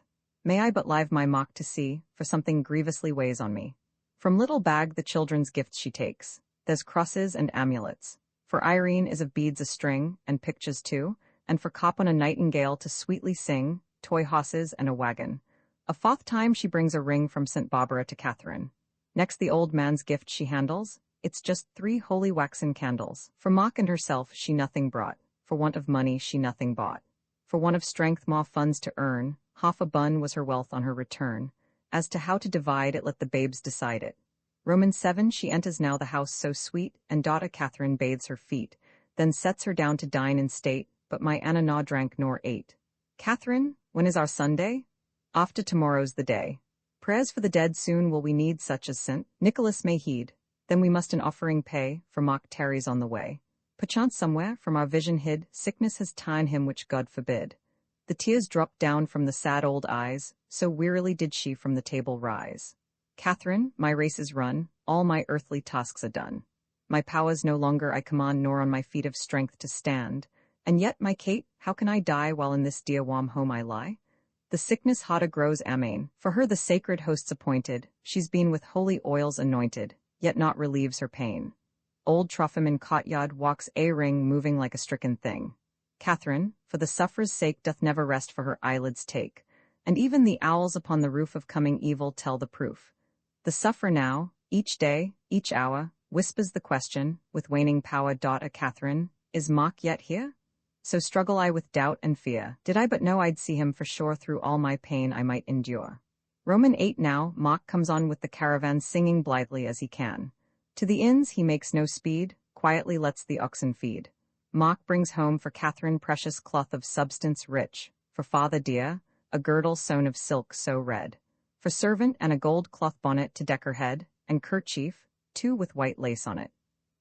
May I but live my Mock to see, for something grievously weighs on me. From little bag the children's gifts she takes. There's crosses and amulets. For Irene is of beads a string, and pictures too, and for Copon a nightingale to sweetly sing, toy hosses and a wagon. A 4th time she brings a ring from St. Barbara to Catherine. Next the old man's gift she handles, it's just 3 holy waxen candles. For Mock and herself she nothing brought, for want of money she nothing bought. For want of strength more funds to earn, half a bun was her wealth on her return. As to how to divide it let the babes decide it. Romans 7 she enters now the house so sweet, and daughter Catherine bathes her feet, then sets her down to dine in state, but my Anna nor drank nor ate. Catherine, When is our Sunday? After tomorrow's the day. Prayers for the dead soon will we need such as St. Nicholas may heed. Then we must an offering pay, for mock tarries on the way. Perchance somewhere, from our vision hid, sickness has ta'en him which God forbid. The tears dropped down from the sad old eyes, so wearily did she from the table rise. Catherine, my race is run, all my earthly tasks are done. My powers no longer I command, nor on my feet of strength to stand. And yet, my Kate, how can I die while in this dear warm home I lie? The sickness hotter grows amain, for her the sacred hosts appointed, she's been with holy oils anointed, yet not relieves her pain. Old Trophim in courtyard walks a ring, moving like a stricken thing. Catherine, for the sufferer's sake, doth never rest for her eyelids take, and even the owls upon the roof of coming evil tell the proof. The sufferer now, each day, each hour, whispers the question, with waning power. A Catherine, is mock yet here? So struggle I with doubt and fear. Did I but know I'd see him for sure, through all my pain I might endure. Roman 8 now, Mock comes on with the caravan, singing blithely as he can. To the inns he makes no speed, quietly lets the oxen feed. Mock brings home for Catherine precious cloth of substance rich, for father dear, a girdle sewn of silk so red, for servant and a gold cloth bonnet to deck her head, and kerchief, too, with white lace on it.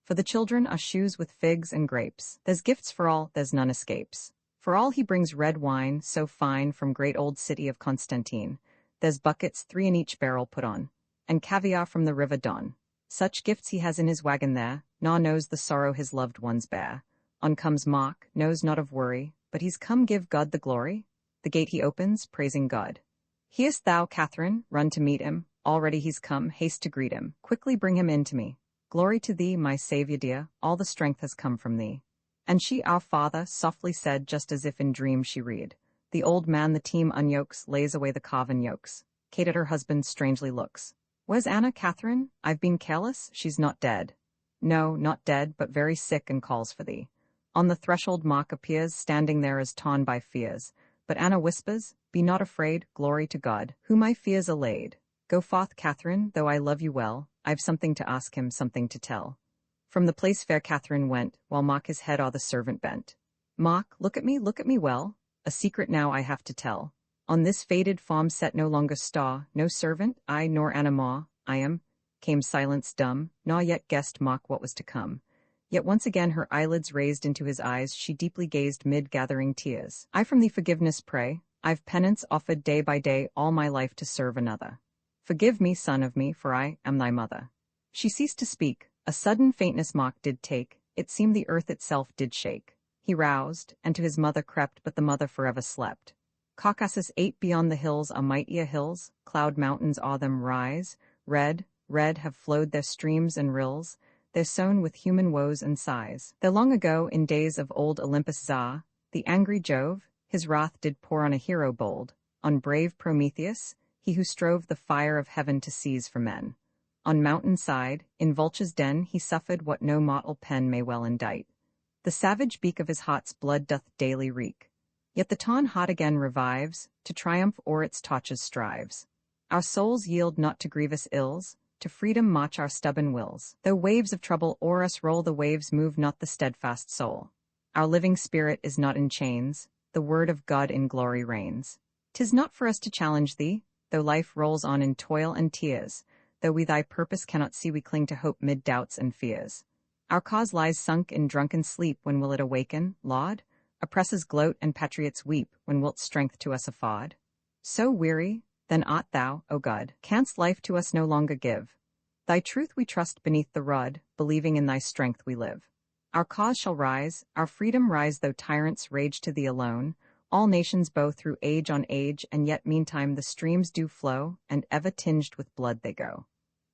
For the children are shoes with figs and grapes. There's gifts for all, there's none escapes. For all he brings red wine, so fine, from great old city of Constantine. There's buckets 3 in each barrel put on, and caviar from the river Don. Such gifts he has in his wagon there, nor knows the sorrow his loved ones bear. On comes Mock, knows not of worry, but he's come give God the glory. The gate he opens, praising God. Hear'st thou, Catherine? Run to meet him. Already he's come, haste to greet him. Quickly bring him in to me. Glory to thee, my Saviour dear, all the strength has come from thee. And she, our Father, softly said, just as if in dream she read. The old man the team unyokes, lays away the carven yokes. Kate at her husband strangely looks. Where's Anna, Catherine? I've been careless, she's not dead. No, not dead, but very sick and calls for thee. On the threshold Mock appears, standing there as torn by fears. But Anna whispers, be not afraid, glory to God, who my fears allayed. Go forth, Catherine, though I love you well, I've something to ask him, something to tell. From the place fair Catherine went, while Mock his head o'er the servant bent. Mock, look at me well. A secret now I have to tell. On this faded farm set no longer star, no servant, I nor Anna Ma, I am. Came silence dumb, nor yet guessed Mock what was to come. Yet once again her eyelids raised into his eyes, she deeply gazed mid gathering tears. I from thee forgiveness pray, I've penance offered day by day all my life to serve another. Forgive me, son of me, for I am thy mother. She ceased to speak, a sudden faintness Mock did take, it seemed the earth itself did shake. He roused, and to his mother crept, but the mother forever slept. Caucasus 8 beyond the hills are mightier hills, cloud mountains o'er them rise, red have flowed their streams and rills, they're sown with human woes and sighs. There long ago, in days of old Olympus Za, the angry Jove, his wrath did pour on a hero bold, on brave Prometheus, he who strove the fire of heaven to seize for men. On mountain side, in vulture's den, he suffered what no mortal pen may well indite. The savage beak of his heart's blood doth daily reek. Yet the tawn heart again revives, to triumph o'er its torches strives. Our souls yield not to grievous ills, to freedom march our stubborn wills. Though waves of trouble o'er us roll, the waves move not the steadfast soul. Our living spirit is not in chains, the word of God in glory reigns. 'Tis not for us to challenge thee, though life rolls on in toil and tears, though we thy purpose cannot see, we cling to hope mid doubts and fears. Our cause lies sunk in drunken sleep, when will it awaken, laud? Oppressors gloat and patriots weep, when wilt strength to us afford? So weary, then art thou, O God, canst life to us no longer give. Thy truth we trust beneath the rod, believing in thy strength we live. Our cause shall rise, our freedom rise, though tyrants rage to thee alone. All nations bow through age on age, and yet meantime the streams do flow, and ever tinged with blood they go.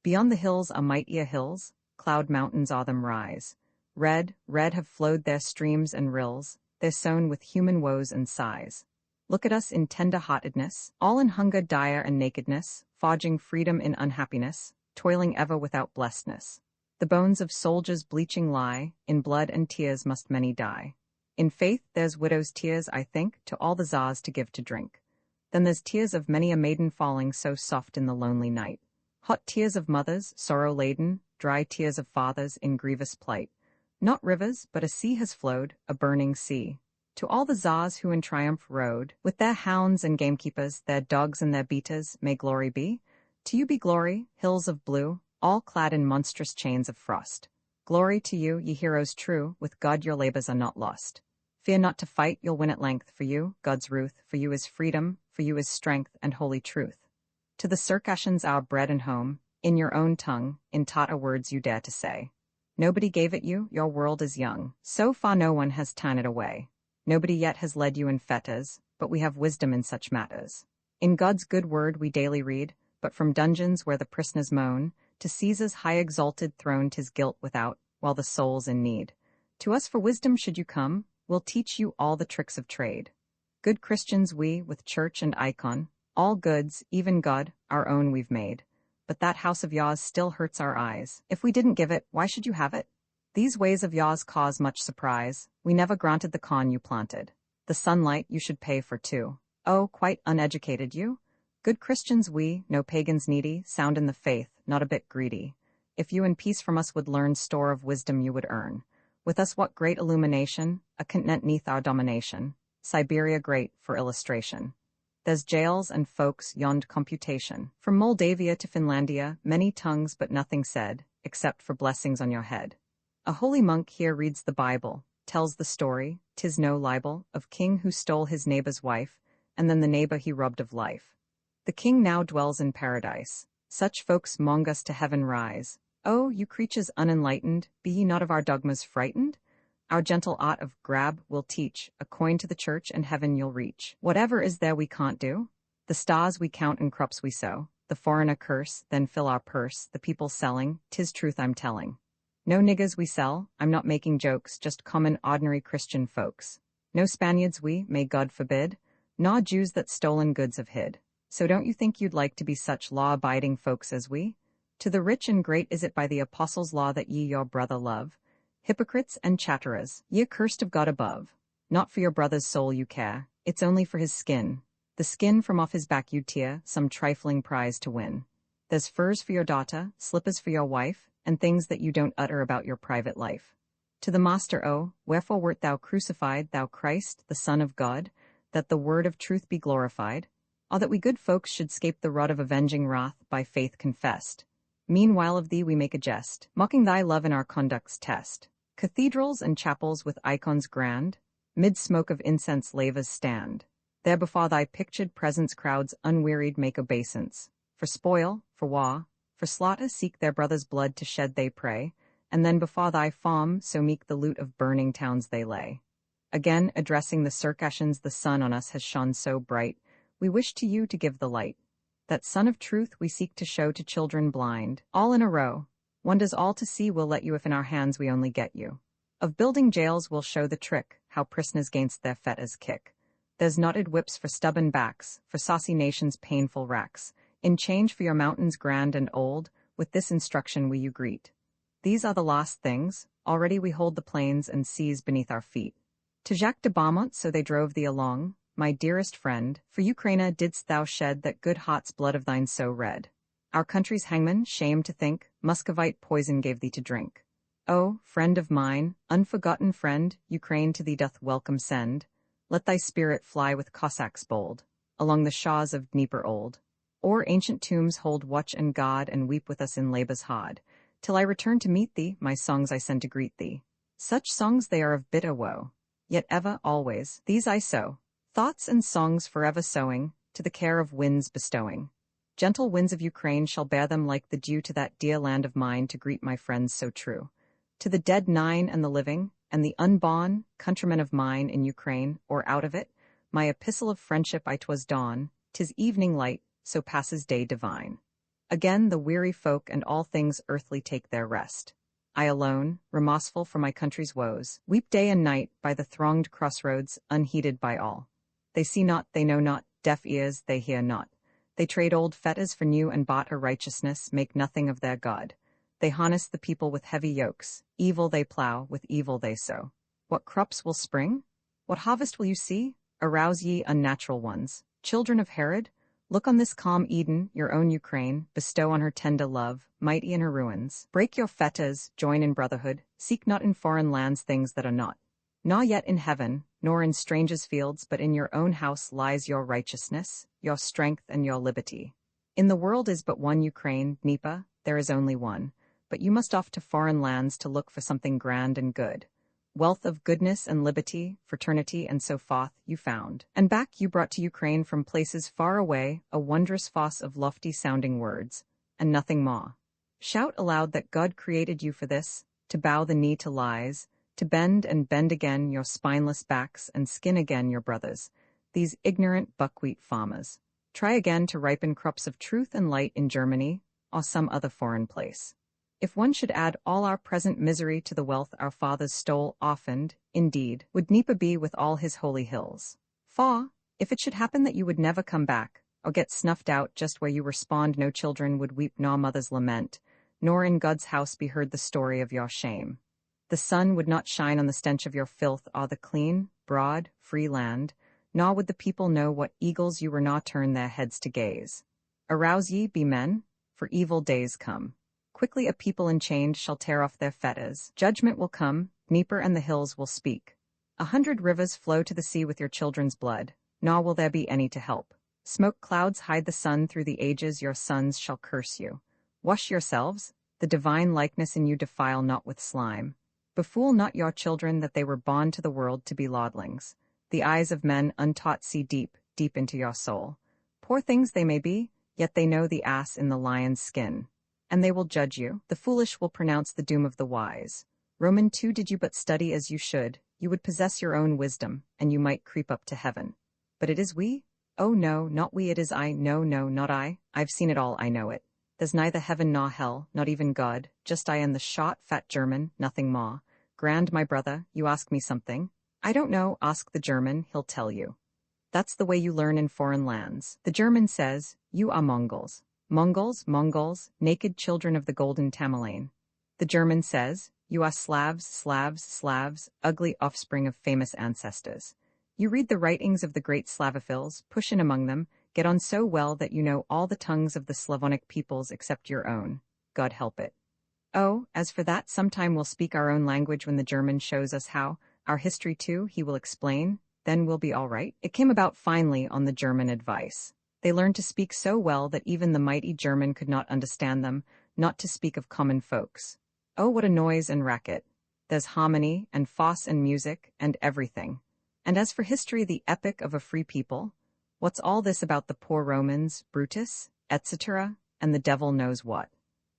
Beyond the hills are mightier hills, cloud mountains o'er them rise. Red have flowed their streams and rills, they're sown with human woes and sighs. Look at us in tender-heartedness, all in hunger dire and nakedness, forging freedom in unhappiness, toiling ever without blessedness. The bones of soldiers bleaching lie, in blood and tears must many die. In faith there's widows' tears, I think, to all the czars to give to drink. Then there's tears of many a maiden falling so soft in the lonely night. Hot tears of mothers, sorrow-laden, dry tears of fathers in grievous plight. Not rivers, but a sea has flowed, a burning sea. To all the Tsars who in triumph rode, with their hounds and gamekeepers, their dogs and their beaters, may glory be. To you be glory, hills of blue, all clad in monstrous chains of frost. Glory to you, ye heroes true, with God your labors are not lost. Fear not to fight, you'll win at length, for you, God's ruth, for you is freedom, for you is strength and holy truth. To the Circassians our bread and home, in your own tongue, in Tatar words you dare to say. Nobody gave it you, your world is young, so far no one has torn it away. Nobody yet has led you in fetters, but we have wisdom in such matters. In God's good word we daily read, but from dungeons where the prisoners moan, to Caesar's high-exalted throne 'tis guilt without, while the soul's in need. To us for wisdom should you come, we'll teach you all the tricks of trade. Good Christians we, with church and icon, all goods, even God, our own we've made. But that house of yours still hurts our eyes. If we didn't give it, why should you have it? These ways of yours cause much surprise. We never granted the corn you planted. The sunlight you should pay for too. Oh, quite uneducated you? Good Christians we, no pagans needy, sound in the faith, not a bit greedy. If you in peace from us would learn store of wisdom you would earn. With us what great illumination, a continent neath our domination. Siberia great, for illustration. There's jails and folks yond computation. From Moldavia to Finlandia, many tongues but nothing said, except for blessings on your head. A holy monk here reads the Bible, tells the story, 'tis no libel, of king who stole his neighbor's wife, and then the neighbor he robbed of life. The king now dwells in paradise. Such folks mong us to heaven rise. Oh, you creatures unenlightened, be ye not of our dogmas frightened? Our gentle art of grab will teach, a coin to the church and heaven you'll reach. Whatever is there we can't do? The stars we count and crops we sow. The foreigner curse, then fill our purse, the people selling, 'tis truth I'm telling. No niggas we sell, I'm not making jokes, just common ordinary Christian folks. No Spaniards we, may God forbid, naw Jews that stolen goods have hid. So don't you think you'd like to be such law-abiding folks as we? To the rich and great is it by the apostles' law that ye your brother love. Hypocrites and chatterers, ye accursed of God above. Not for your brother's soul you care, it's only for his skin. The skin from off his back you'd tear, some trifling prize to win. There's furs for your daughter, slippers for your wife, and things that you don't utter about your private life. To the Master, O, wherefore wert thou crucified, thou Christ, the Son of God, that the word of truth be glorified? Or that we good folks should scape the rod of avenging wrath, by faith confessed. Meanwhile of thee we make a jest, mocking thy love in our conduct's test. Cathedrals and chapels with icons grand, mid smoke of incense lavas stand. There before thy pictured presence crowds unwearied make obeisance. For spoil, for war, for slaughter seek their brother's blood to shed they pray, and then before thy form so meek the loot of burning towns they lay. Again addressing the Circassians, the sun on us has shone so bright, we wish to you to give the light. That sun of truth we seek to show to children blind, all in a row. Wonders all to see we'll let you if in our hands we only get you. Of building jails we'll show the trick, how prisoners gainst their fetters kick. There's knotted whips for stubborn backs, for saucy nations painful racks. In change for your mountains grand and old, with this instruction we you greet. These are the last things, already we hold the plains and seas beneath our feet. To Jacques de Beaumont so they drove thee along, my dearest friend, for Ukraine didst thou shed that good heart's blood of thine so red. Our country's hangman, shame to think, Muscovite poison gave thee to drink. Oh, friend of mine, unforgotten friend, Ukraine to thee doth welcome send. Let thy spirit fly with Cossacks bold, along the shaws of Dnieper old. O'er ancient tombs hold watch and guard, and weep with us in labors hard. Till I return to meet thee, my songs I send to greet thee. Such songs they are of bitter woe. Yet ever, always, these I sow. Thoughts and songs forever sowing, to the care of winds bestowing. Gentle winds of Ukraine shall bear them like the dew to that dear land of mine to greet my friends so true. To the dead nine and the living, and the unborn, countrymen of mine in Ukraine, or out of it, my epistle of friendship I 'twas dawn, 'tis evening light, so passes day divine. Again the weary folk and all things earthly take their rest. I alone, remorseful for my country's woes, weep day and night by the thronged crossroads, unheeded by all. They see not, they know not, deaf ears, they hear not. They trade old fetters for new and bought a righteousness, make nothing of their God. They harness the people with heavy yokes, evil they plow, with evil they sow. What crops will spring? What harvest will you see? Arouse ye unnatural ones. Children of Herod, look on this calm Eden, your own Ukraine, bestow on her tender love, mighty in her ruins. Break your fetters, join in brotherhood, seek not in foreign lands things that are not. Not yet in heaven, nor in strangers' fields, but in your own house lies your righteousness, your strength, and your liberty. In the world is but one Ukraine, Dnieper, there is only one, but you must off to foreign lands to look for something grand and good. Wealth of goodness and liberty, fraternity, and so forth you found. And back you brought to Ukraine from places far away a wondrous foss of lofty-sounding words, and nothing more. Shout aloud that God created you for this, to bow the knee to lies, to bend and bend again your spineless backs and skin again your brothers, these ignorant buckwheat farmers. Try again to ripen crops of truth and light in Germany, or some other foreign place. If one should add all our present misery to the wealth our fathers stole often, indeed, would Dnieper be with all his holy hills. For, if it should happen that you would never come back, or get snuffed out just where you were spawned, no children would weep nor mothers lament, nor in God's house be heard the story of your shame. The sun would not shine on the stench of your filth or the clean, broad, free land, nor would the people know what eagles you were nor turn their heads to gaze. Arouse ye, be men, for evil days come. Quickly a people enchained shall tear off their fetters. Judgment will come, Dnieper and the hills will speak. 100 rivers flow to the sea with your children's blood, nor will there be any to help. Smoke clouds hide the sun through the ages, your sons shall curse you. Wash yourselves, the divine likeness in you defile not with slime. Befool not your children that they were born to the world to be lordlings. The eyes of men untaught see deep, deep into your soul. Poor things they may be, yet they know the ass in the lion's skin. And they will judge you. The foolish will pronounce the doom of the wise. Roman 2. Did you but study as you should, you would possess your own wisdom, and you might creep up to heaven. But it is we? Oh no, not we, it is I. No, no, not I. I've seen it all, I know it. There's neither heaven nor hell, not even God, just I and the short, fat German, nothing more. Grand, my brother, you ask me something? I don't know, ask the German, he'll tell you. That's the way you learn in foreign lands. The German says, you are Mongols. Mongols, naked children of the golden Tamerlane. The German says, you are Slavs, ugly offspring of famous ancestors. You read the writings of the great Slavophiles, push in among them, get on so well that you know all the tongues of the Slavonic peoples except your own. God help it. Oh, as for that, sometime we'll speak our own language when the German shows us how, our history too, he will explain, then we'll be all right. It came about finally on the German advice. They learned to speak so well that even the mighty German could not understand them, not to speak of common folks. Oh, what a noise and racket. There's harmony, and foss and music, and everything. And as for history, the epic of a free people, what's all this about the poor Romans, Brutus, etc., and the devil knows what?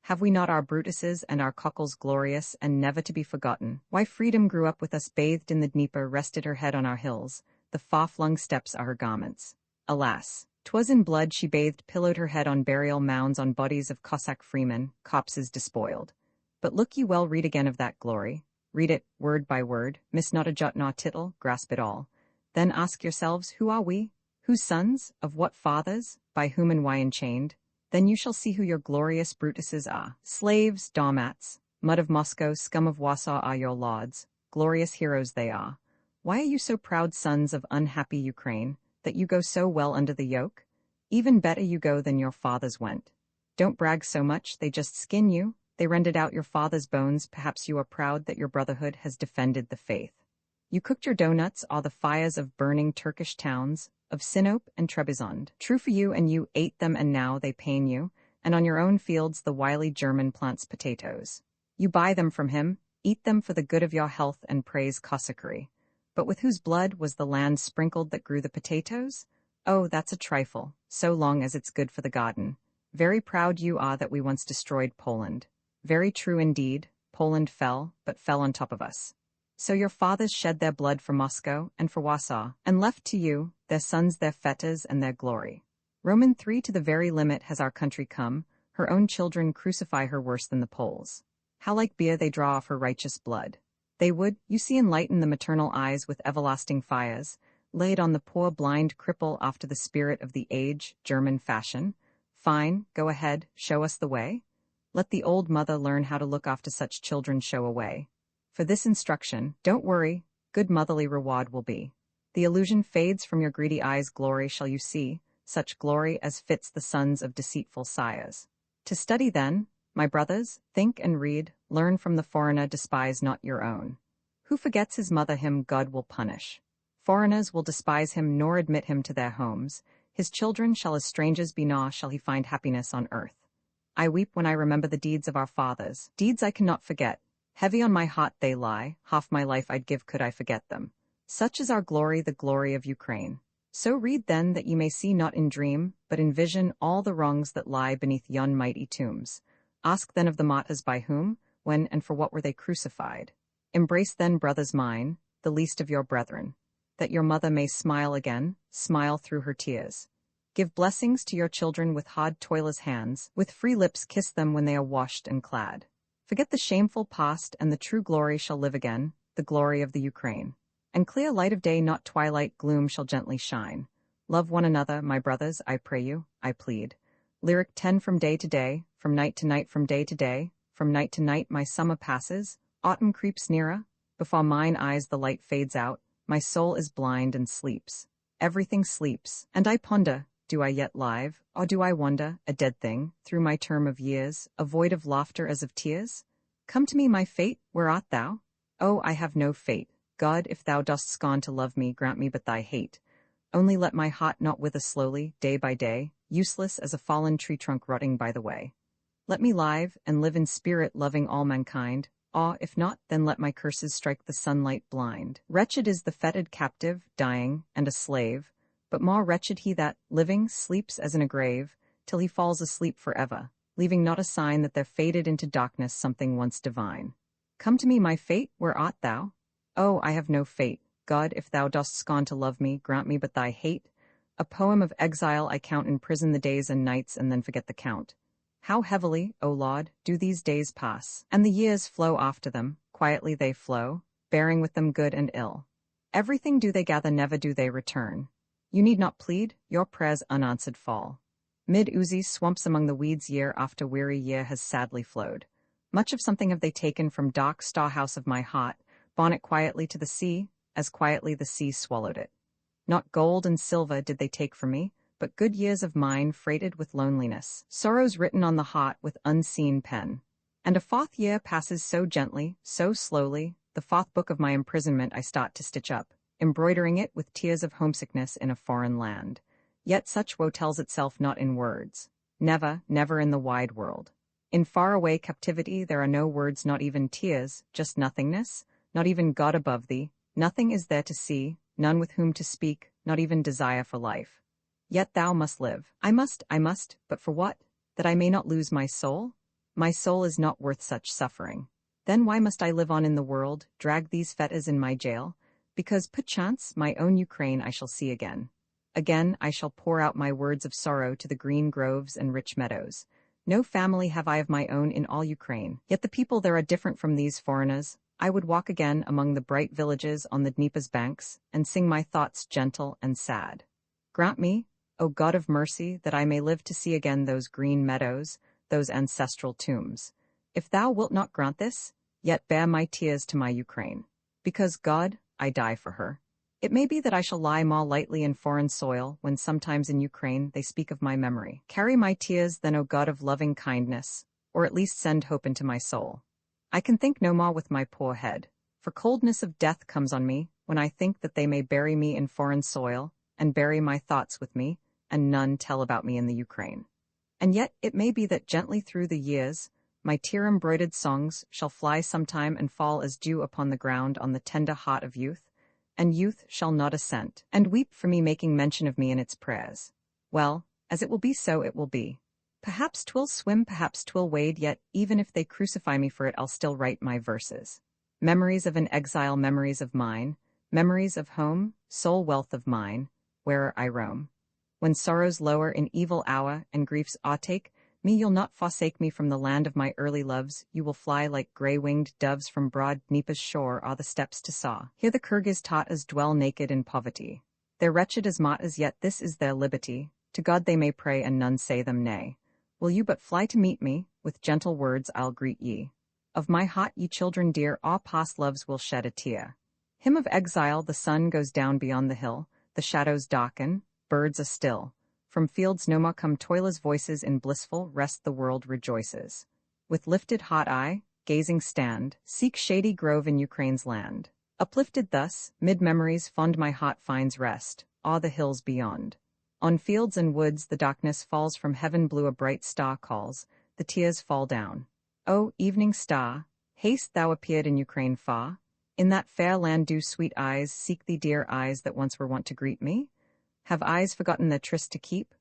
Have we not our Brutuses and our cockles glorious and never to be forgotten? Why freedom grew up with us bathed in the Dnieper, rested her head on our hills, the far-flung steppes are her garments. Alas! 'Twas in blood she bathed, pillowed her head on burial mounds on bodies of Cossack freemen, corpses despoiled. But look ye well, read again of that glory. Read it, word by word, miss not a jot nor tittle, grasp it all. Then ask yourselves, who are we? Whose sons? Of what fathers? By whom and why enchained? Then you shall see who your glorious Brutuses are. Slaves, domats, mud of Moscow, scum of Warsaw are your lords. Glorious heroes they are. Why are you so proud, sons of unhappy Ukraine, that you go so well under the yoke? Even better you go than your fathers went. Don't brag so much, they just skin you. They rended out your father's bones, perhaps you are proud that your brotherhood has defended the faith. You cooked your donuts or the fires of burning Turkish towns, of Sinop and Trebizond. True for you, and you ate them and now they pain you, and on your own fields the wily German plants potatoes. You buy them from him, eat them for the good of your health and praise Cossackry. But with whose blood was the land sprinkled that grew the potatoes? Oh, that's a trifle, so long as it's good for the garden. Very proud you are that we once destroyed Poland. Very true indeed, Poland fell, but fell on top of us. So your fathers shed their blood for Moscow and for Warsaw, and left to you, their sons, their fetters, and their glory. Roman 3. To the very limit has our country come, her own children crucify her worse than the Poles. How like beer they draw off her righteous blood. They would, you see, enlighten the maternal eyes with everlasting fires, laid on the poor blind cripple after the spirit of the age, German fashion. Fine, go ahead, show us the way. Let the old mother learn how to look after such children, show away. For this instruction, don't worry, good motherly reward will be. The illusion fades from your greedy eyes, glory shall you see, such glory as fits the sons of deceitful sires. To study then, my brothers, think and read, learn from the foreigner, despise not your own. Who forgets his mother him God will punish. Foreigners will despise him nor admit him to their homes. His children shall as strangers be, nor shall he find happiness on earth. I weep when I remember the deeds of our fathers, deeds I cannot forget. Heavy on my heart they lie, half my life I'd give could I forget them. Such is our glory, the glory of Ukraine. So read then that ye may see not in dream, but in vision all the wrongs that lie beneath yon mighty tombs. Ask then of the martyrs by whom, when and for what were they crucified. Embrace then, brothers mine, the least of your brethren, that your mother may smile again, smile through her tears. Give blessings to your children with hard toilers' hands, with free lips kiss them when they are washed and clad. Forget the shameful past, and the true glory shall live again, the glory of the Ukraine. And clear light of day, not twilight gloom, shall gently shine. Love one another, my brothers, I pray you, I plead. Lyric 10. From day to day, from night to night, from day to day, from night to night my summer passes, autumn creeps nearer, before mine eyes the light fades out, my soul is blind and sleeps. Everything sleeps, and I ponder, do I yet live, or do I wander, a dead thing, through my term of years, a void of laughter as of tears? Come to me, my fate, where art thou? Oh, I have no fate. God, if thou dost scorn to love me, grant me but thy hate. Only let my heart not wither slowly, day by day, useless as a fallen tree trunk rotting by the way. Let me live, and live in spirit, loving all mankind, or, if not, then let my curses strike the sunlight blind. Wretched is the fettered captive, dying, and a slave, but more wretched he that, living, sleeps as in a grave, till he falls asleep forever, leaving not a sign that there faded into darkness something once divine. Come to me, my fate, where art thou? Oh, I have no fate. God, if thou dost scorn to love me, grant me but thy hate. A poem of exile I count in prison the days and nights, and then forget the count. How heavily, O Lord, do these days pass, and the years flow after them, quietly they flow, bearing with them good and ill. Everything do they gather, never do they return. You need not plead, your prayers unanswered fall. Mid oozy swamps among the weeds year after weary year has sadly flowed. Much of something have they taken from dark storehouse of my heart, borne it quietly to the sea, as quietly the sea swallowed it. Not gold and silver did they take from me, but good years of mine freighted with loneliness, sorrows written on the heart with unseen pen. And a fourth year passes so gently, so slowly, the fourth book of my imprisonment I start to stitch up, embroidering it with tears of homesickness in a foreign land. Yet such woe tells itself not in words. Never, never in the wide world. In faraway captivity there are no words, not even tears, just nothingness, not even God above thee, nothing is there to see, none with whom to speak, not even desire for life. Yet thou must live. I must, but for what? That I may not lose my soul? My soul is not worth such suffering. Then why must I live on in the world, drag these fetters in my jail? Because, perchance, my own Ukraine I shall see again. Again I shall pour out my words of sorrow to the green groves and rich meadows. No family have I of my own in all Ukraine, yet the people there are different from these foreigners. I would walk again among the bright villages on the Dnieper's banks, and sing my thoughts gentle and sad. Grant me, O God of mercy, that I may live to see again those green meadows, those ancestral tombs. If thou wilt not grant this, yet bear my tears to my Ukraine. Because, God, I die for her. It may be that I shall lie more lightly in foreign soil, when sometimes in Ukraine they speak of my memory. Carry my tears then, O God of loving kindness, or at least send hope into my soul. I can think no more with my poor head, for coldness of death comes on me, when I think that they may bury me in foreign soil, and bury my thoughts with me, and none tell about me in the Ukraine. And yet it may be that gently through the years, my tear-embroidered songs shall fly sometime and fall as dew upon the ground on the tender heart of youth, and youth shall not assent, and weep for me, making mention of me in its prayers. Well, as it will be, so it will be. Perhaps 'twill swim, perhaps 'twill wade, yet even if they crucify me for it, I'll still write my verses. Memories of an exile, memories of mine, memories of home, sole wealth of mine, where'er I roam. When sorrows lower in evil hour, and griefs o'ertake me, you'll not forsake me from the land of my early loves. You will fly like grey-winged doves from broad Dnieper's shore o'er the steppes to Saw. Here the Kyrgyz Tatars dwell naked in poverty. They're wretched as martyrs, yet this is their liberty. To God they may pray, and none say them nay. Will you but fly to meet me, with gentle words I'll greet ye. Of my heart, ye children dear, all past loves will shed a tear. Hymn of exile, the sun goes down beyond the hill, the shadows darken, birds are still. From fields no more come toilers' voices, in blissful rest the world rejoices. With lifted hot eye, gazing stand, seek shady grove in Ukraine's land. Uplifted thus, mid-memories fond my heart finds rest, awe the hills beyond. On fields and woods the darkness falls from heaven blue, a bright star calls, the tears fall down. O, evening star, haste thou appeared in Ukraine far? In that fair land do sweet eyes seek thee, dear eyes that once were wont to greet me? Have eyes forgotten their tryst to keep?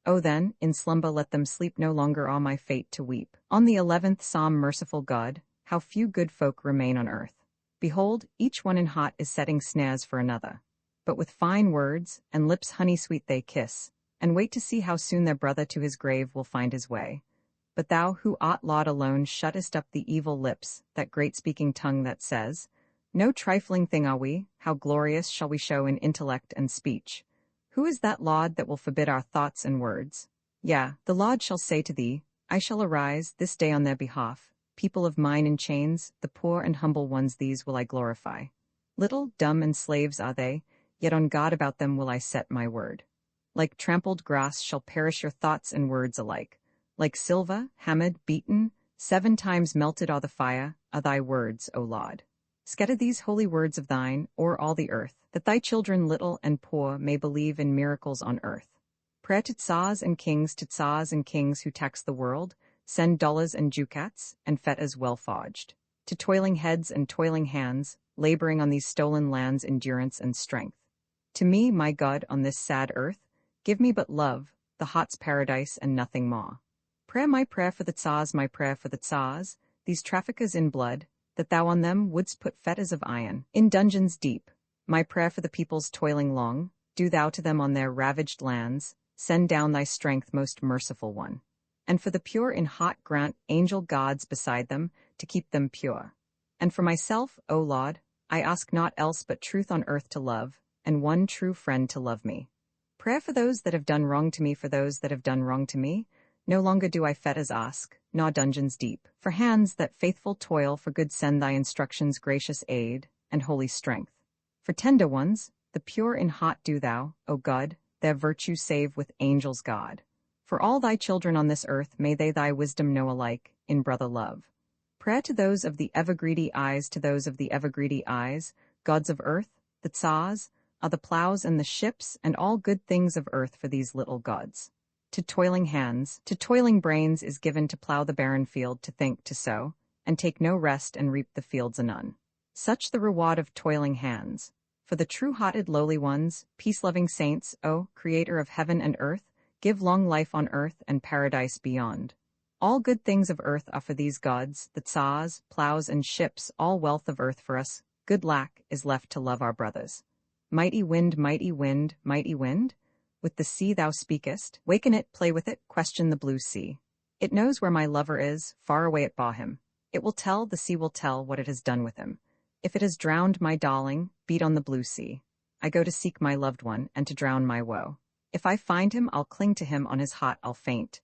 O then, in slumber let them sleep, no longer are my fate to weep. On the 11th Psalm, merciful God, how few good folk remain on earth. Behold, each one in heart is setting snares for another. But with fine words, and lips honey-sweet they kiss, and wait to see how soon their brother to his grave will find his way. But thou, who art Lord alone, shuttest up the evil lips, that great speaking tongue that says, no trifling thing are we, how glorious shall we show in intellect and speech. Who is that Lord that will forbid our thoughts and words? Yea, the Lord shall say to thee, I shall arise this day on their behalf. People of mine in chains, the poor and humble ones, these will I glorify. Little, dumb, and slaves are they, yet on God about them will I set my word. Like trampled grass shall perish your thoughts and words alike. Like silver, hammered, beaten, 7 times melted are the fire, are thy words, O Lord. Scatter these holy words of thine o'er all the earth, that thy children little and poor may believe in miracles on earth. Prayer to tsars and kings who tax the world, send dollars and ducats, and fetters well forged. To toiling heads and toiling hands, laboring on these stolen lands, endurance and strength. To me, my God, on this sad earth, give me but love, the heart's paradise and nothing more. My prayer for the tsars, my prayer for the tsars, these traffickers in blood, that thou on them wouldst put fetters of iron, in dungeons deep. My prayer for the peoples toiling long, do thou to them on their ravaged lands, send down thy strength, most merciful one. And for the pure in heart grant angel gods beside them, to keep them pure. And for myself, O Lord, I ask naught else but truth on earth to love, and one true friend to love me. Prayer for those that have done wrong to me, for those that have done wrong to me, no longer do I fetters ask, nor dungeons deep. For hands that faithful toil for good send thy instructions, gracious aid, and holy strength. For tender ones, the pure in heart do thou, O God, their virtue save with angels God. For all thy children on this earth may they thy wisdom know alike, in brother love. Prayer to those of the ever-greedy eyes, to those of the ever-greedy eyes, gods of earth, the tsars, are the plows and the ships, and all good things of earth for these little gods. To toiling hands, to toiling brains is given to plow the barren field, to think, to sow, and take no rest and reap the fields anon. Such the reward of toiling hands. For the true-hearted lowly ones, peace-loving saints, O Creator of heaven and earth, give long life on earth and paradise beyond. All good things of earth are for these gods, the tsars, plows and ships, all wealth of earth for us, good lack is left to love our brothers. Mighty wind, mighty wind, mighty wind, with the sea thou speakest, waken it, play with it, question the blue sea. It knows where my lover is, far away it bar him. It will tell, the sea will tell what it has done with him. If it has drowned my darling, beat on the blue sea. I go to seek my loved one, and to drown my woe. If I find him, I'll cling to him, on his heart I'll faint.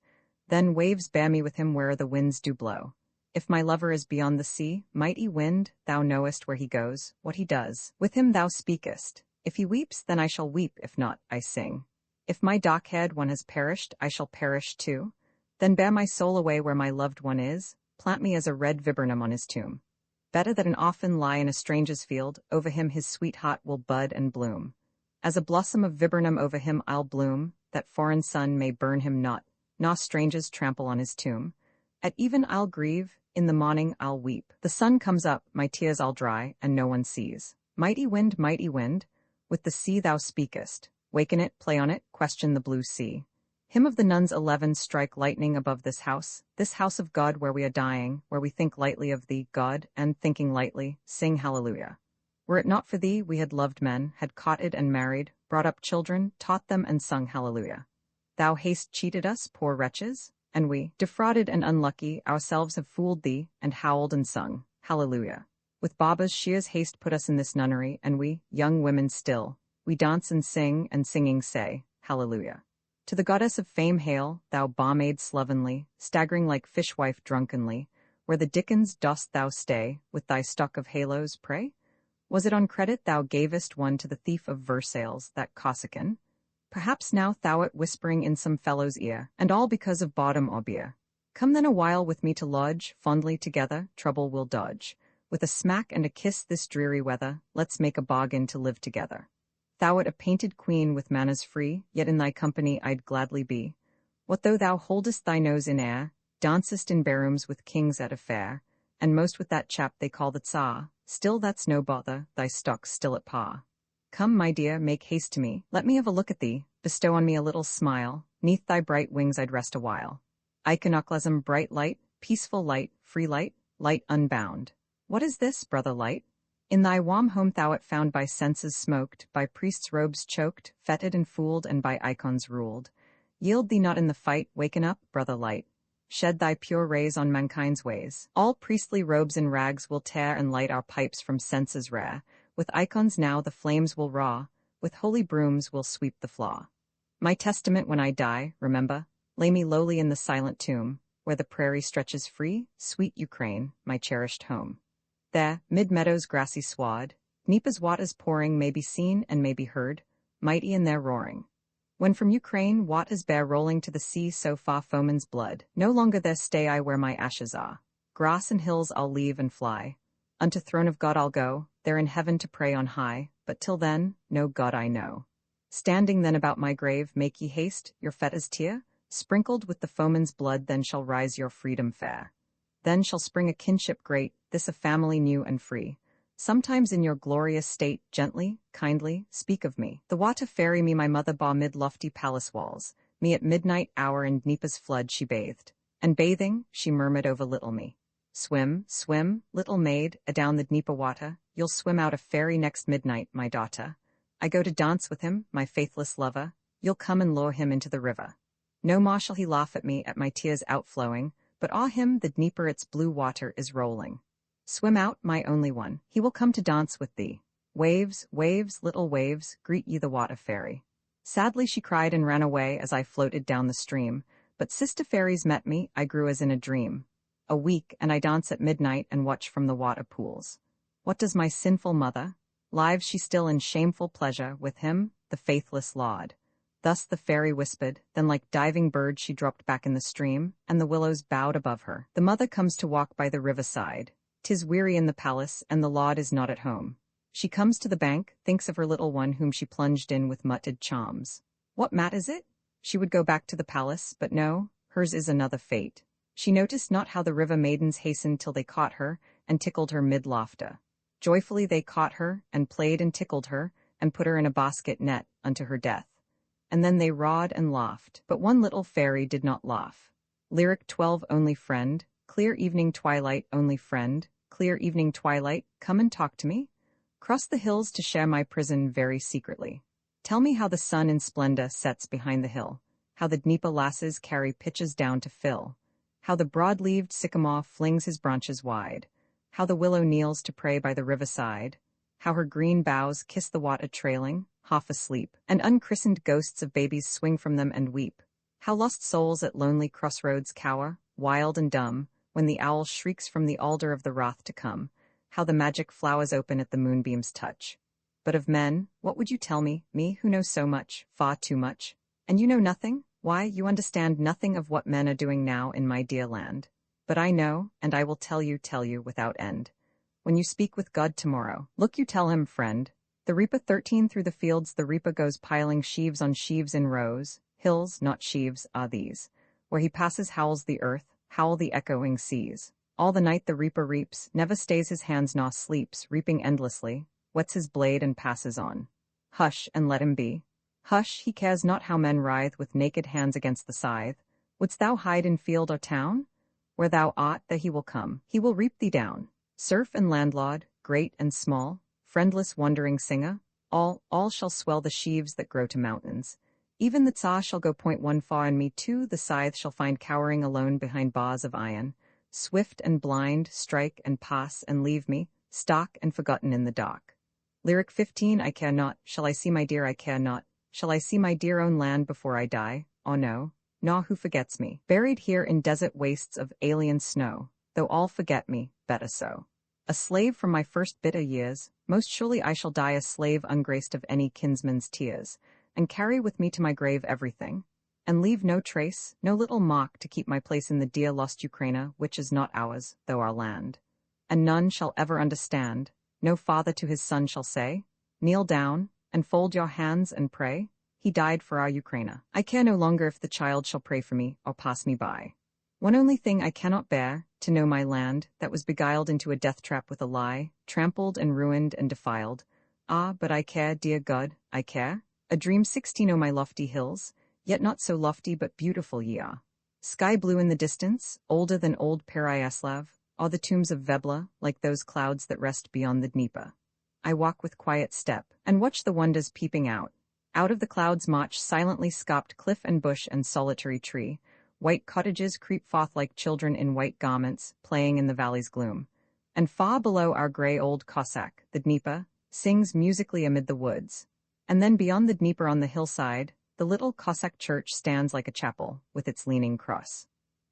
Then waves bear me with him where the winds do blow. If my lover is beyond the sea, mighty wind, thou knowest where he goes, what he does. With him thou speakest. If he weeps, then I shall weep, if not, I sing. If my dark-haired one has perished, I shall perish too. Then bear my soul away where my loved one is, plant me as a red viburnum on his tomb. Better that an orphan lie in a stranger's field, over him his sweetheart will bud and bloom. As a blossom of viburnum over him I'll bloom, that foreign sun may burn him not, nor strangers trample on his tomb. At even I'll grieve, in the morning I'll weep. The sun comes up, my tears I'll dry, and no one sees. Mighty wind, with the sea thou speakest. Waken it, play on it, question the blue sea. Hymn of the nuns 11 strike lightning above this house of God where we are dying, where we think lightly of thee, God, and thinking lightly, sing hallelujah. Were it not for thee, we had loved men, had courted and married, brought up children, taught them and sung hallelujah. Thou hast cheated us, poor wretches, and we, defrauded and unlucky, ourselves have fooled thee, and howled and sung hallelujah. With Baba's shears haste put us in this nunnery, and we, young women still, we dance and sing, and singing say, hallelujah. To the goddess of fame hail, thou barmaid slovenly, staggering like fishwife drunkenly, where the dickens dost thou stay, with thy stock of halos, pray? Was it on credit thou gavest one to the thief of Versailles, that Corsican? Perhaps now thou'rt whispering in some fellow's ear, and all because of bottom or beer. Come then a while with me to lodge, fondly together, trouble we'll dodge. With a smack and a kiss this dreary weather, let's make a bargain to live together. Thou art a painted queen with manners free, yet in thy company I'd gladly be. What though thou holdest thy nose in air, dancest in barrooms with kings at a fair, and most with that chap they call the Tsar, still that's no bother, thy stock's still at par. Come, my dear, make haste to me, let me have a look at thee, bestow on me a little smile, neath thy bright wings I'd rest a while. Iconoclasm, bright light, peaceful light, free light, light unbound. What is this, brother light? In thy warm home thou art found by senses smoked, by priests' robes choked, fetid and fooled, and by icons ruled. Yield thee not in the fight, waken up, brother light. Shed thy pure rays on mankind's ways. All priestly robes and rags will tear and light our pipes from senses rare. With icons now the flames will raw, with holy brooms will sweep the flaw. My testament when I die, remember, lay me lowly in the silent tomb, where the prairie stretches free, sweet Ukraine, my cherished home. There, mid meadows' grassy sward, Dnieper's waters pouring may be seen and may be heard, mighty in their roaring. When from Ukraine waters bear rolling to the sea so far foeman's blood, no longer there stay I where my ashes are. Grass and hills I'll leave and fly. Unto throne of God I'll go, there in heaven to pray on high, but till then, no God I know. Standing then about my grave, make ye haste, your fetters tear, sprinkled with the foeman's blood then shall rise your freedom fair. Then shall spring a kinship great, this a family new and free. Sometimes in your glorious state, gently, kindly, speak of me. The water fairy me my mother bar mid lofty palace walls, me at midnight hour in Dnieper's flood she bathed, and bathing, she murmured over little me. Swim, swim, little maid, adown the Dnieper water, you'll swim out a fairy next midnight, my daughter. I go to dance with him, my faithless lover, you'll come and lure him into the river. No more shall he laugh at me at my tears outflowing, but ah him the Dnieper its blue water is rolling. Swim out, my only one, he will come to dance with thee. Waves, waves, little waves, greet ye the water fairy. Sadly she cried and ran away as I floated down the stream, but sister fairies met me, I grew as in a dream. A week, and I dance at midnight and watch from the water pools. What does my sinful mother? Lives she still in shameful pleasure with him, the faithless laud. Thus the fairy whispered, then like diving bird she dropped back in the stream, and the willows bowed above her. The mother comes to walk by the riverside. 'Tis weary in the palace, and the laud is not at home. She comes to the bank, thinks of her little one whom she plunged in with muttered charms. What mat is it? She would go back to the palace, but no, hers is another fate. She noticed not how the river maidens hastened till they caught her, and tickled her mid-laughter. Joyfully they caught her, and played and tickled her, and put her in a basket net, unto her death. And then they rawed and laughed, but one little fairy did not laugh. Lyric 12 Only friend, clear evening twilight only friend, clear evening twilight, come and talk to me? Cross the hills to share my prison very secretly. Tell me how the sun in splendor sets behind the hill, how the Dnieper lasses carry pitches down to fill, how the broad-leaved sycamore flings his branches wide, how the willow kneels to pray by the riverside, how her green boughs kiss the water trailing, half asleep, and unchristened ghosts of babies swing from them and weep, how lost souls at lonely crossroads cower, wild and dumb, when the owl shrieks from the alder of the wrath to come, how the magic flowers open at the moonbeam's touch. But of men, what would you tell me who know so much, far too much? And you know nothing? Why, you understand nothing of what men are doing now in my dear land. But I know, and I will tell you without end. When you speak with God tomorrow, look you tell him, friend. The reaper 13 through the fields the reaper goes piling sheaves on sheaves in rows, hills, not sheaves, are these. Where he passes howls the earth, howl the echoing seas. All the night the reaper reaps, never stays his hands nor sleeps, reaping endlessly, whets his blade and passes on. Hush, and let him be. Hush, he cares not how men writhe with naked hands against the scythe. Wouldst thou hide in field or town? Where thou art, there he will come, he will reap thee down. Serf and landlord, great and small, friendless wandering singer, all shall swell the sheaves that grow to mountains. Even the Tsar shall go point one far, and me too the scythe shall find cowering alone behind bars of iron. Swift and blind, strike and pass and leave me, stark and forgotten in the dark. Lyric 15 I care not, shall I see my dear I care not, shall I see my dear own land before I die? Oh no, nah who forgets me, buried here in desert wastes of alien snow, though all forget me, better so. A slave from my first bitter years, most surely I shall die a slave ungraced of any kinsman's tears, and carry with me to my grave everything, and leave no trace, no little mark to keep my place in the dear lost Ukraina, which is not ours, though our land. and none shall ever understand. No father to his son shall say, kneel down, and fold your hands and pray. He died for our Ukraine. I care no longer if the child shall pray for me or pass me by. One only thing I cannot bear, to know my land, that was beguiled into a death trap with a lie, trampled and ruined and defiled. Ah, but I care, dear God, I care. A dream 16 o' my lofty hills, yet not so lofty but beautiful ye are. Sky blue in the distance, older than old Pereyaslav, are the tombs of Vebla, like those clouds that rest beyond the Dnieper. I walk with quiet step, and watch the wonders peeping out. Out of the clouds march silently scarped cliff and bush and solitary tree. White cottages creep forth like children in white garments, playing in the valley's gloom. And far below our grey old Cossack, the Dnieper, sings musically amid the woods. And then beyond the Dnieper on the hillside, the little Cossack church stands like a chapel, with its leaning cross.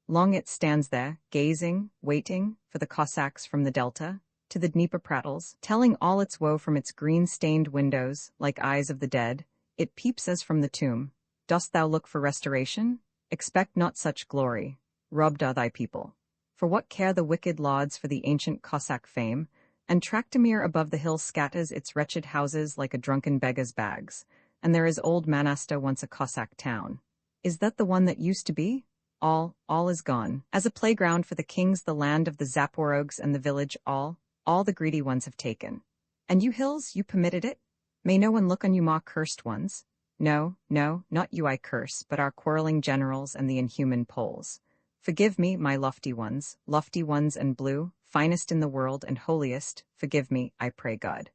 Long it stands there, gazing, waiting, for the Cossacks from the delta, to the Dnieper prattles, telling all its woe from its green-stained windows, like eyes of the dead. It peeps as from the tomb. Dost thou look for restoration? Expect not such glory. Robbed are thy people. For what care the wicked lauds for the ancient Cossack fame? And Trachtemir above the hill scatters its wretched houses like a drunken beggar's bags. And there is old Manasta, once a Cossack town. Is that the one that used to be? All is gone. As a playground for the kings, the land of the Zaporogs and the village, all the greedy ones have taken. And you hills, you permitted it? May no one look on you, ma cursed ones? No, not you I curse, but our quarreling generals and the inhuman Poles. Forgive me, my lofty ones and blue, finest in the world and holiest, forgive me, I pray God.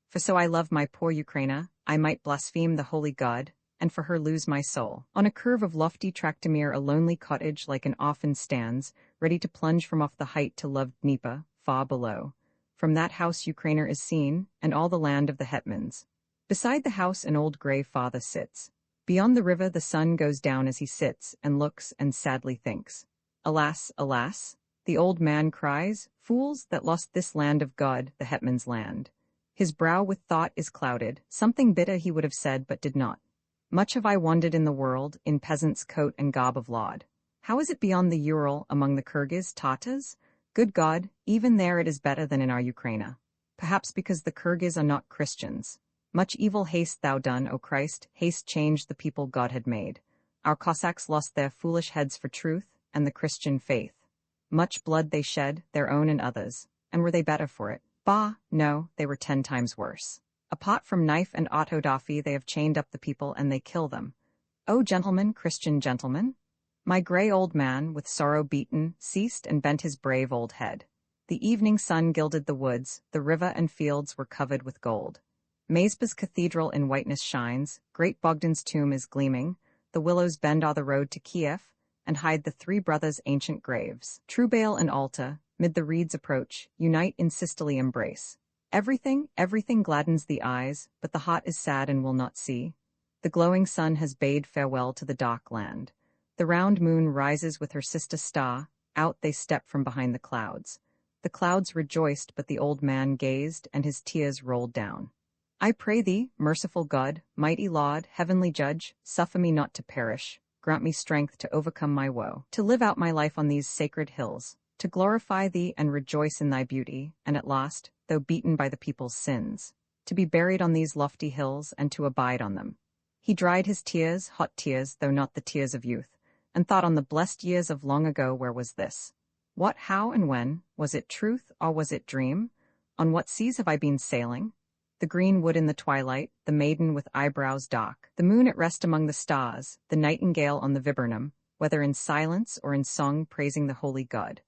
For so I love my poor Ukraine, I might blaspheme the holy God, and for her lose my soul. On a curve of lofty Trachtemir a lonely cottage like an orphan stands, ready to plunge from off the height to loved Dnieper, far below. From that house Ukrainer is seen, and all the land of the hetmans. Beside the house an old grey father sits. Beyond the river the sun goes down as he sits and looks and sadly thinks. Alas, alas, the old man cries, fools that lost this land of God, the hetman's land. His brow with thought is clouded, something bitter he would have said but did not. Much have I wandered in the world, in peasant's coat and garb of laud. How is it beyond the Ural, among the Kyrgyz, Tatars? Good God, even there it is better than in our Ukraine. Perhaps because the Kyrgyz are not Christians. Much evil hast thou done, O Christ, haste changed the people God had made. Our Cossacks lost their foolish heads for truth and the Christian faith. Much blood they shed, their own and others, and were they better for it? Bah, no, they were 10 times worse. Apart from knife and autodafy they have chained up the people and they kill them. O gentlemen, Christian gentlemen? My grey old man, with sorrow beaten, ceased and bent his brave old head. The evening sun gilded the woods, the river and fields were covered with gold. Mazba's cathedral in whiteness shines, great Bogdan's tomb is gleaming, the willows bend all the road to Kiev, and hide the 3 brothers' ancient graves. Trubail and Alta, mid the reeds approach, unite in sisterly embrace. Everything gladdens the eyes, but the heart is sad and will not see. The glowing sun has bade farewell to the dark land. The round moon rises with her sister star, out they step from behind the clouds. The clouds rejoiced, but the old man gazed, and his tears rolled down. I pray thee, merciful God, mighty Lord, heavenly Judge, suffer me not to perish, grant me strength to overcome my woe, to live out my life on these sacred hills, to glorify thee and rejoice in thy beauty, and at last, though beaten by the people's sins, to be buried on these lofty hills and to abide on them. He dried his tears, hot tears, though not the tears of youth, and thought on the blessed years of long ago. Where was this? What, how, and when? Was it truth, or was it dream? On what seas have I been sailing? The green wood in the twilight, the maiden with eyebrows dark, the moon at rest among the stars, the nightingale on the viburnum, whether in silence or in song praising the holy God.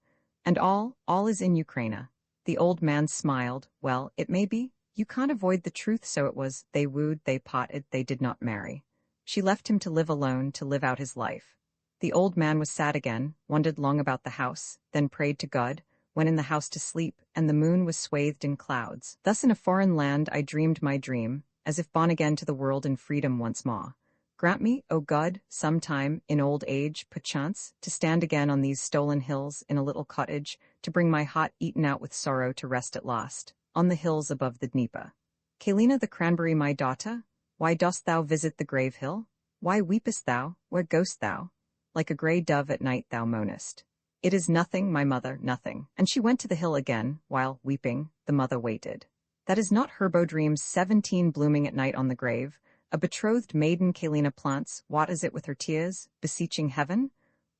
And all is in Ukraine. The old man smiled. Well, it may be. You can't avoid the truth, so it was. They wooed, they potted, they did not marry. She left him to live alone, to live out his life. The old man was sad again, wondered long about the house, then prayed to God, went in the house to sleep, and the moon was swathed in clouds. Thus in a foreign land I dreamed my dream, as if born again to the world in freedom once more. Grant me, O God, some time, in old age, perchance, to stand again on these stolen hills in a little cottage, to bring my heart eaten out with sorrow to rest at last, on the hills above the Dnieper. Kalina the cranberry, my daughter, why dost thou visit the grave hill? Why weepest thou? Where goest thou? Like a grey dove at night thou moanest. It is nothing, my mother, nothing. And she went to the hill again, while, weeping, the mother waited. That is not Herbodream's 17 blooming at night on the grave. A betrothed maiden Kalina plants, what is it with her tears, beseeching heaven?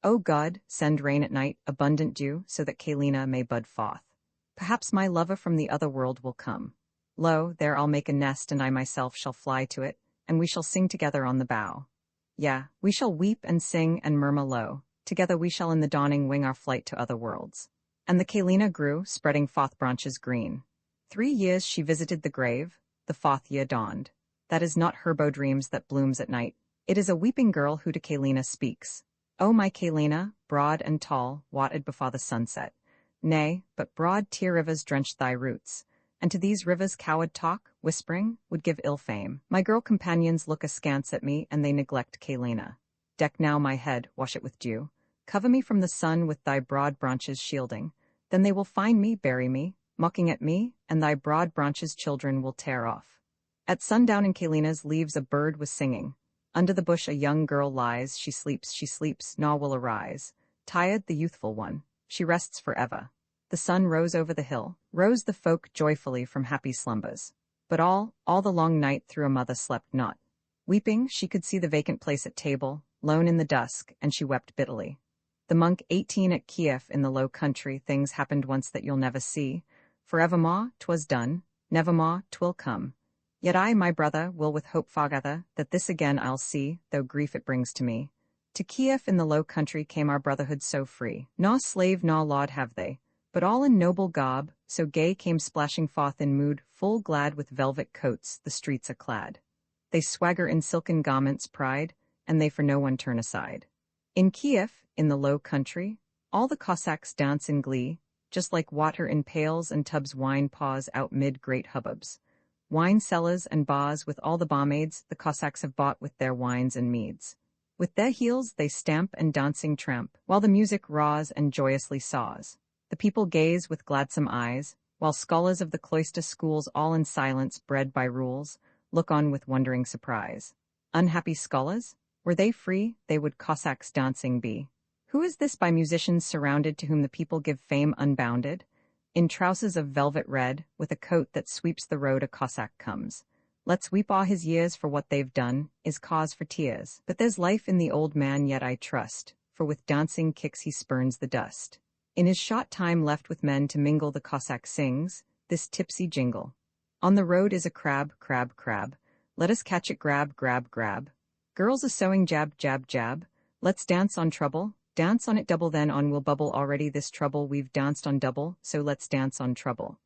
O God, send rain at night, abundant dew, so that Kalina may bud forth. Perhaps my lover from the other world will come. Lo, there I'll make a nest and I myself shall fly to it, and we shall sing together on the bough. Yeah, we shall weep and sing and murmur low. Together we shall in the dawning wing our flight to other worlds. And the Kalina grew, spreading forth branches green. 3 years she visited the grave, the 4th year dawned. That is not Herbodreams that blooms at night. It is a weeping girl who to Kalina speaks. O my Kalina, broad and tall, watted before the sunset. Nay, but broad tear rivers drenched thy roots. And to these rivers coward talk, whispering, would give ill fame. My girl companions look askance at me, and they neglect Kalina. Deck now my head, wash it with dew. Cover me from the sun with thy broad branches shielding. Then they will find me, bury me, mocking at me, and thy broad branches children will tear off. At sundown in Kalina's leaves a bird was singing. Under the bush a young girl lies, she sleeps, nor will arise. Tired, the youthful one, she rests forever. The sun rose over the hill, rose the folk joyfully from happy slumbers. But all the long night through a mother slept not. Weeping, she could see the vacant place at table, lone in the dusk, and she wept bitterly. The monk 18 at Kiev in the Low Country, things happened once that you'll never see. Forevermore 'twas done, nevermore 'twill come. Yet I, my brother, will with hope foregather that this again I'll see, though grief it brings to me. To Kiev in the Low Country came our brotherhood so free. Nor slave nor laud have they, but all in noble garb, so gay came splashing forth in mood, full glad with velvet coats the streets are clad. They swagger in silken garments pride, and they for no one turn aside. In Kiev, in the Low Country, all the Cossacks dance in glee, just like water in pails and tubs wine paws out mid great hubbubs. Wine cellars and bars with all the barmaids the Cossacks have bought with their wines and meads. With their heels they stamp and dancing tramp, while the music raws and joyously saws. The people gaze with gladsome eyes, while scholars of the cloister schools all in silence bred by rules, look on with wondering surprise. Unhappy scholars? Were they free, they would Cossacks dancing be. Who is this by musicians surrounded to whom the people give fame unbounded? In trousers of velvet red, with a coat that sweeps the road a Cossack comes. Let's weep all his years for what they've done, is cause for tears. But there's life in the old man yet I trust, for with dancing kicks he spurns the dust. In his short time left with men to mingle the Cossack sings, this tipsy jingle. On the road is a crab, crab, crab. Let us catch it, grab, grab, grab. Girls a sewing, jab, jab, jab. Let's dance on trouble, dance on it double, then on will bubble. Already this trouble we've danced on double, so let's dance on trouble.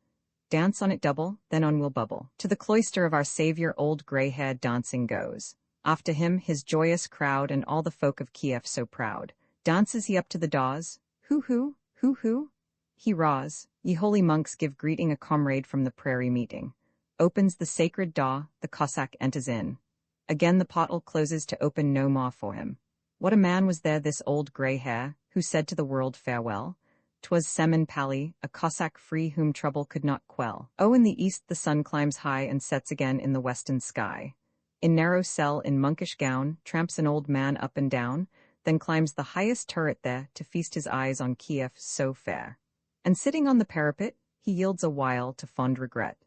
Dance on it double, then on will bubble. To the cloister of our Savior old grey-haired dancing goes. After him his joyous crowd and all the folk of Kiev so proud. Dances he up to the doors. Hoo-hoo, hoo-hoo. He raws. Ye holy monks give greeting a comrade from the prairie meeting. Opens the sacred door, the Cossack enters in. Again the portal closes to open no more for him. What a man was there, this old grey hair, who said to the world farewell. 'Twas Semen Pali, a Cossack free whom trouble could not quell. Oh, in the east the sun climbs high and sets again in the western sky. In narrow cell in monkish gown tramps an old man up and down, then climbs the highest turret there to feast his eyes on Kiev so fair. And sitting on the parapet, he yields a while to fond regret.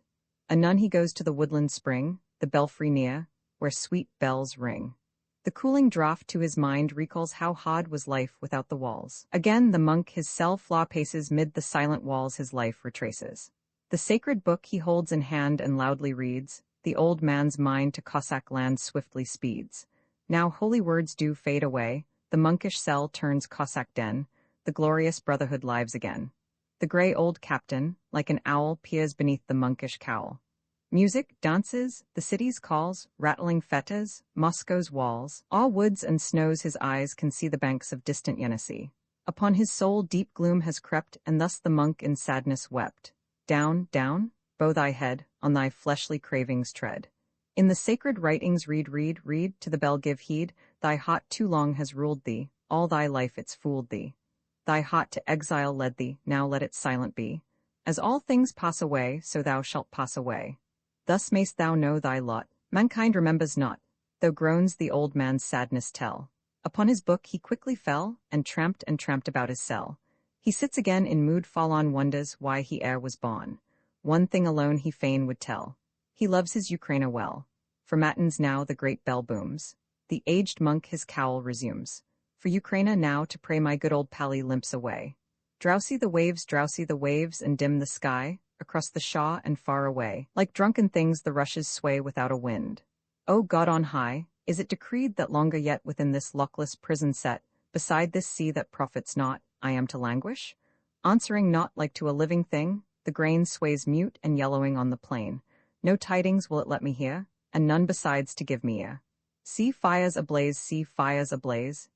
Anon he goes to the woodland spring, the belfry near, where sweet bells ring. The cooling draught to his mind recalls how hard was life without the walls. Again the monk his cell flaw paces, mid the silent walls his life retraces. The sacred book he holds in hand and loudly reads, the old man's mind to Cossack land swiftly speeds. Now holy words do fade away, the monkish cell turns Cossack den, the glorious brotherhood lives again. The grey old captain, like an owl, peers beneath the monkish cowl. Music, dances, the city's calls, rattling fetas, Moscow's walls, all woods and snows his eyes can see the banks of distant Yenisei. Upon his soul deep gloom has crept, and thus the monk in sadness wept. Down, down, bow thy head, on thy fleshly cravings tread. In the sacred writings read, to the bell give heed, thy heart too long has ruled thee, all thy life it's fooled thee. Thy heart to exile led thee, now let it silent be. As all things pass away, so thou shalt pass away. Thus mayst thou know thy lot, mankind remembers not, though groans the old man's sadness tell. Upon his book he quickly fell, and tramped about his cell. He sits again in mood fall on wonders why he e'er was born. One thing alone he fain would tell. He loves his Ukraine well. For matins now the great bell booms. The aged monk his cowl resumes. For Ukraine now to pray my good old Pally limps away. Drowsy the waves and dim the sky, across the shaw and far away. Like drunken things the rushes sway without a wind. O God on high, is it decreed that longer yet within this luckless prison set, beside this sea that profits not, I am to languish? Answering not like to a living thing, the grain sways mute and yellowing on the plain. No tidings will it let me hear, and none besides to give me ear. See fires ablaze,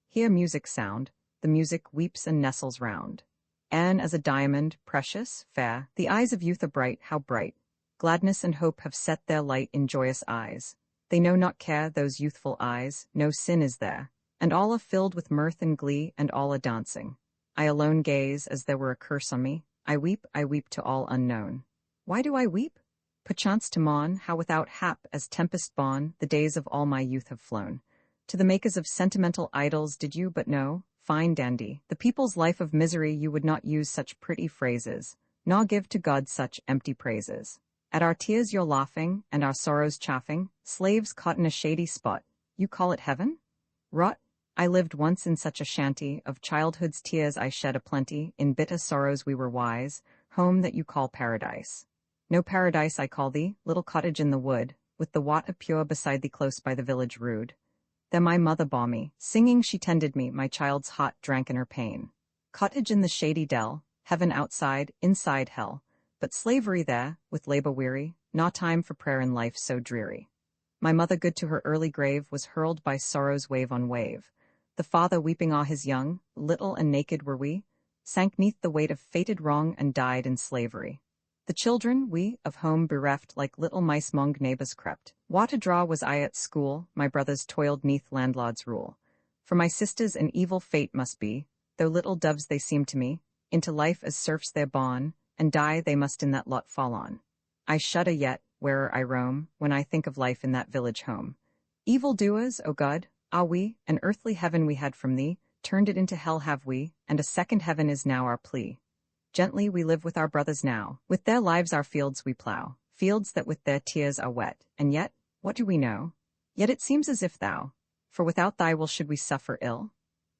hear music sound, the music weeps and nestles round. And as a diamond, precious, fair, the eyes of youth are bright, how bright! Gladness and hope have set their light in joyous eyes. They know not care, those youthful eyes, no sin is there, and all are filled with mirth and glee, and all are dancing. I alone gaze, as there were a curse on me. I weep to all unknown. Why do I weep? Perchance to mourn, how without hap, as tempest born, the days of all my youth have flown. To the makers of sentimental idols did you but know, fine dandy, the people's life of misery you would not use such pretty phrases, nor give to God such empty praises. At our tears you're laughing, and our sorrows chaffing, slaves caught in a shady spot, you call it heaven? Rot! I lived once in such a shanty, of childhood's tears I shed a plenty, in bitter sorrows we were wise, home that you call paradise. No paradise I call thee, little cottage in the wood, with the water pure beside thee close by the village rude. There my mother bore me, singing she tended me, my child's hot drank in her pain. Cottage in the shady dell, heaven outside, inside hell, but slavery there, with labor weary, not time for prayer in life so dreary. My mother good to her early grave was hurled by sorrow's wave on wave. The father weeping o'er his young, little and naked were we, sank 'neath the weight of fated wrong and died in slavery. The children, we, of home bereft, like little mice 'mong neighbors crept. What a draw was I at school, my brothers toiled 'neath landlord's rule. For my sisters an evil fate must be, though little doves they seem to me, into life as serfs they're born, and die they must in that lot fall on. I shudder yet, where'er I roam, when I think of life in that village home. Evil doers, O God, ah we, an earthly heaven we had from thee, turned it into hell have we, and a second heaven is now our plea. Gently we live with our brothers now, with their lives our fields we plough, fields that with their tears are wet, and yet, what do we know? Yet it seems as if thou, for without thy will should we suffer ill?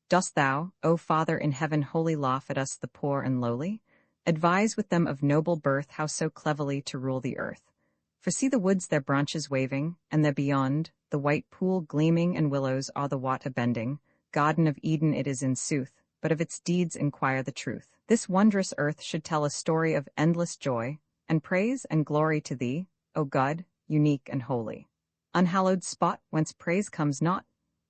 Dost thou, O Father in heaven wholly laugh at us the poor and lowly? Advise with them of noble birth how so cleverly to rule the earth. For see the woods their branches waving, and there beyond, the white pool gleaming and willows are the water bending, Garden of Eden it is in sooth, but of its deeds inquire the truth. This wondrous earth should tell a story of endless joy, and praise and glory to thee, O God, unique and holy. Unhallowed spot whence praise comes not,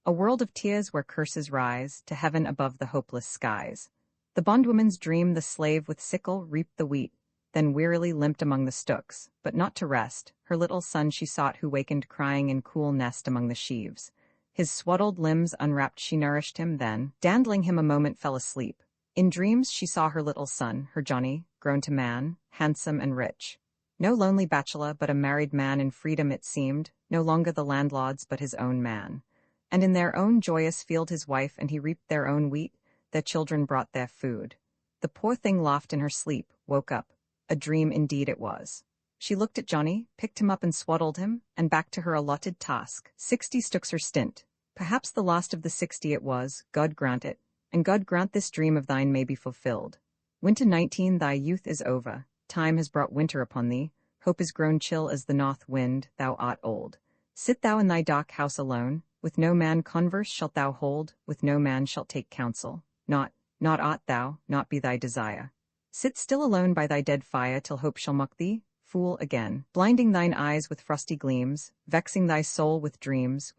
a world of tears where curses rise, to heaven above the hopeless skies. The bondwoman's dream the slave with sickle reaped the wheat, then wearily limped among the stooks, but not to rest, her little son she sought who wakened crying in cool nest among the sheaves. His swaddled limbs unwrapped she nourished him, then, dandling him a moment fell asleep. In dreams she saw her little son, her Johnny, grown to man, handsome and rich. No lonely bachelor, but a married man in freedom it seemed, no longer the landlord's but his own man. And in their own joyous field his wife and he reaped their own wheat, their children brought their food. The poor thing laughed in her sleep, woke up. A dream indeed it was. She looked at Johnny, picked him up and swaddled him, and back to her allotted task. 60 stooks her stint. Perhaps the last of the 60 it was, God grant it, and God grant this dream of thine may be fulfilled. Winter 19 thy youth is over, time has brought winter upon thee, hope is grown chill as the north wind, thou art old. Sit thou in thy dark house alone, with no man converse shalt thou hold, with no man shalt take counsel, not ought thou, not be thy desire. Sit still alone by thy dead fire till hope shall mock thee, fool again, blinding thine eyes with frosty gleams, vexing thy soul with dreams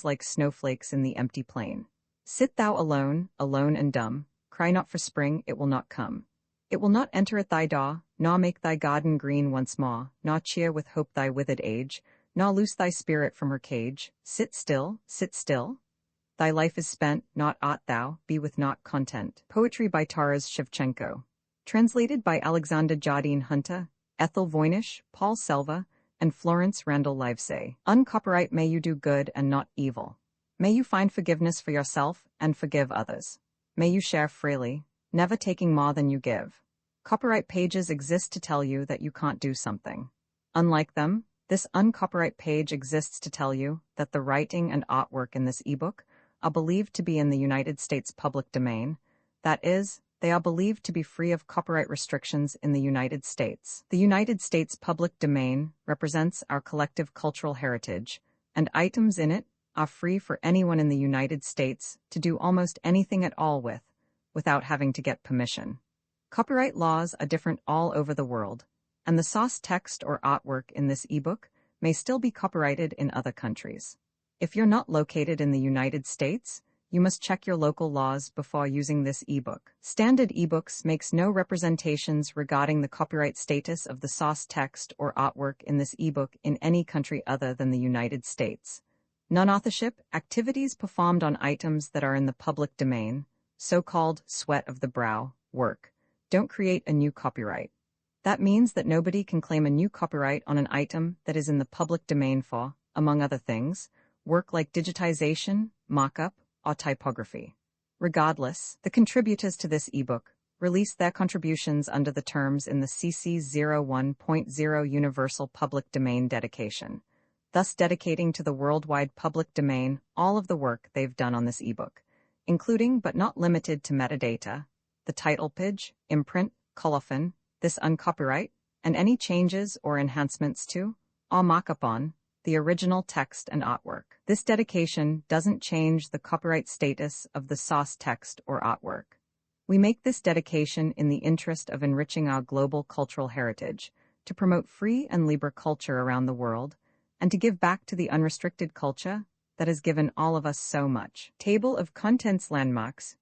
like snowflakes in the empty plain. Sit thou alone, alone and dumb, cry not for spring, it will not come. It will not enter at thy door, nor make thy garden green once more, nor cheer with hope thy withered age, nor loose thy spirit from her cage. Sit still, sit still. Thy life is spent, not ought thou, be with naught content. Poetry by Taras Shevchenko. Translated by Alexander Jardine Hunter, Ethel Voynich, Paul Selva, and Florence Randall Livesey. Uncopyright may you do good and not evil. May you find forgiveness for yourself and forgive others. May you share freely. never taking more than you give. Copyright pages exist to tell you that you can't do something. Unlike them, this uncopyright page exists to tell you that the writing and artwork in this ebook are believed to be in the United States public domain. That is, they are believed to be free of copyright restrictions in the United States. The United States public domain represents our collective cultural heritage, and items in it are free for anyone in the United States to do almost anything at all with, without having to get permission. Copyright laws are different all over the world, and the source text or artwork in this ebook may still be copyrighted in other countries. If you're not located in the United States, you must check your local laws before using this ebook. Standard ebooks makes no representations regarding the copyright status of the source text or artwork in this ebook in any country other than the United States. Non-authorship activities performed on items that are in the public domain, so-called sweat of the brow work, don't create a new copyright. That means that nobody can claim a new copyright on an item that is in the public domain for, among other things, work like digitization, mock-up, or typography. Regardless, the contributors to this ebook released their contributions under the terms in the CC 01.0 Universal Public Domain dedication, thus dedicating to the worldwide public domain all of the work they've done on this ebook, including but not limited to metadata, the title page, imprint, colophon, this uncopyright, and any changes or enhancements to, or mock-up on, the original text and artwork. This dedication doesn't change the copyright status of the source text or artwork. We make this dedication in the interest of enriching our global cultural heritage, to promote free and libre culture around the world, and to give back to the unrestricted culture that has given all of us so much. Table of Contents Landmarks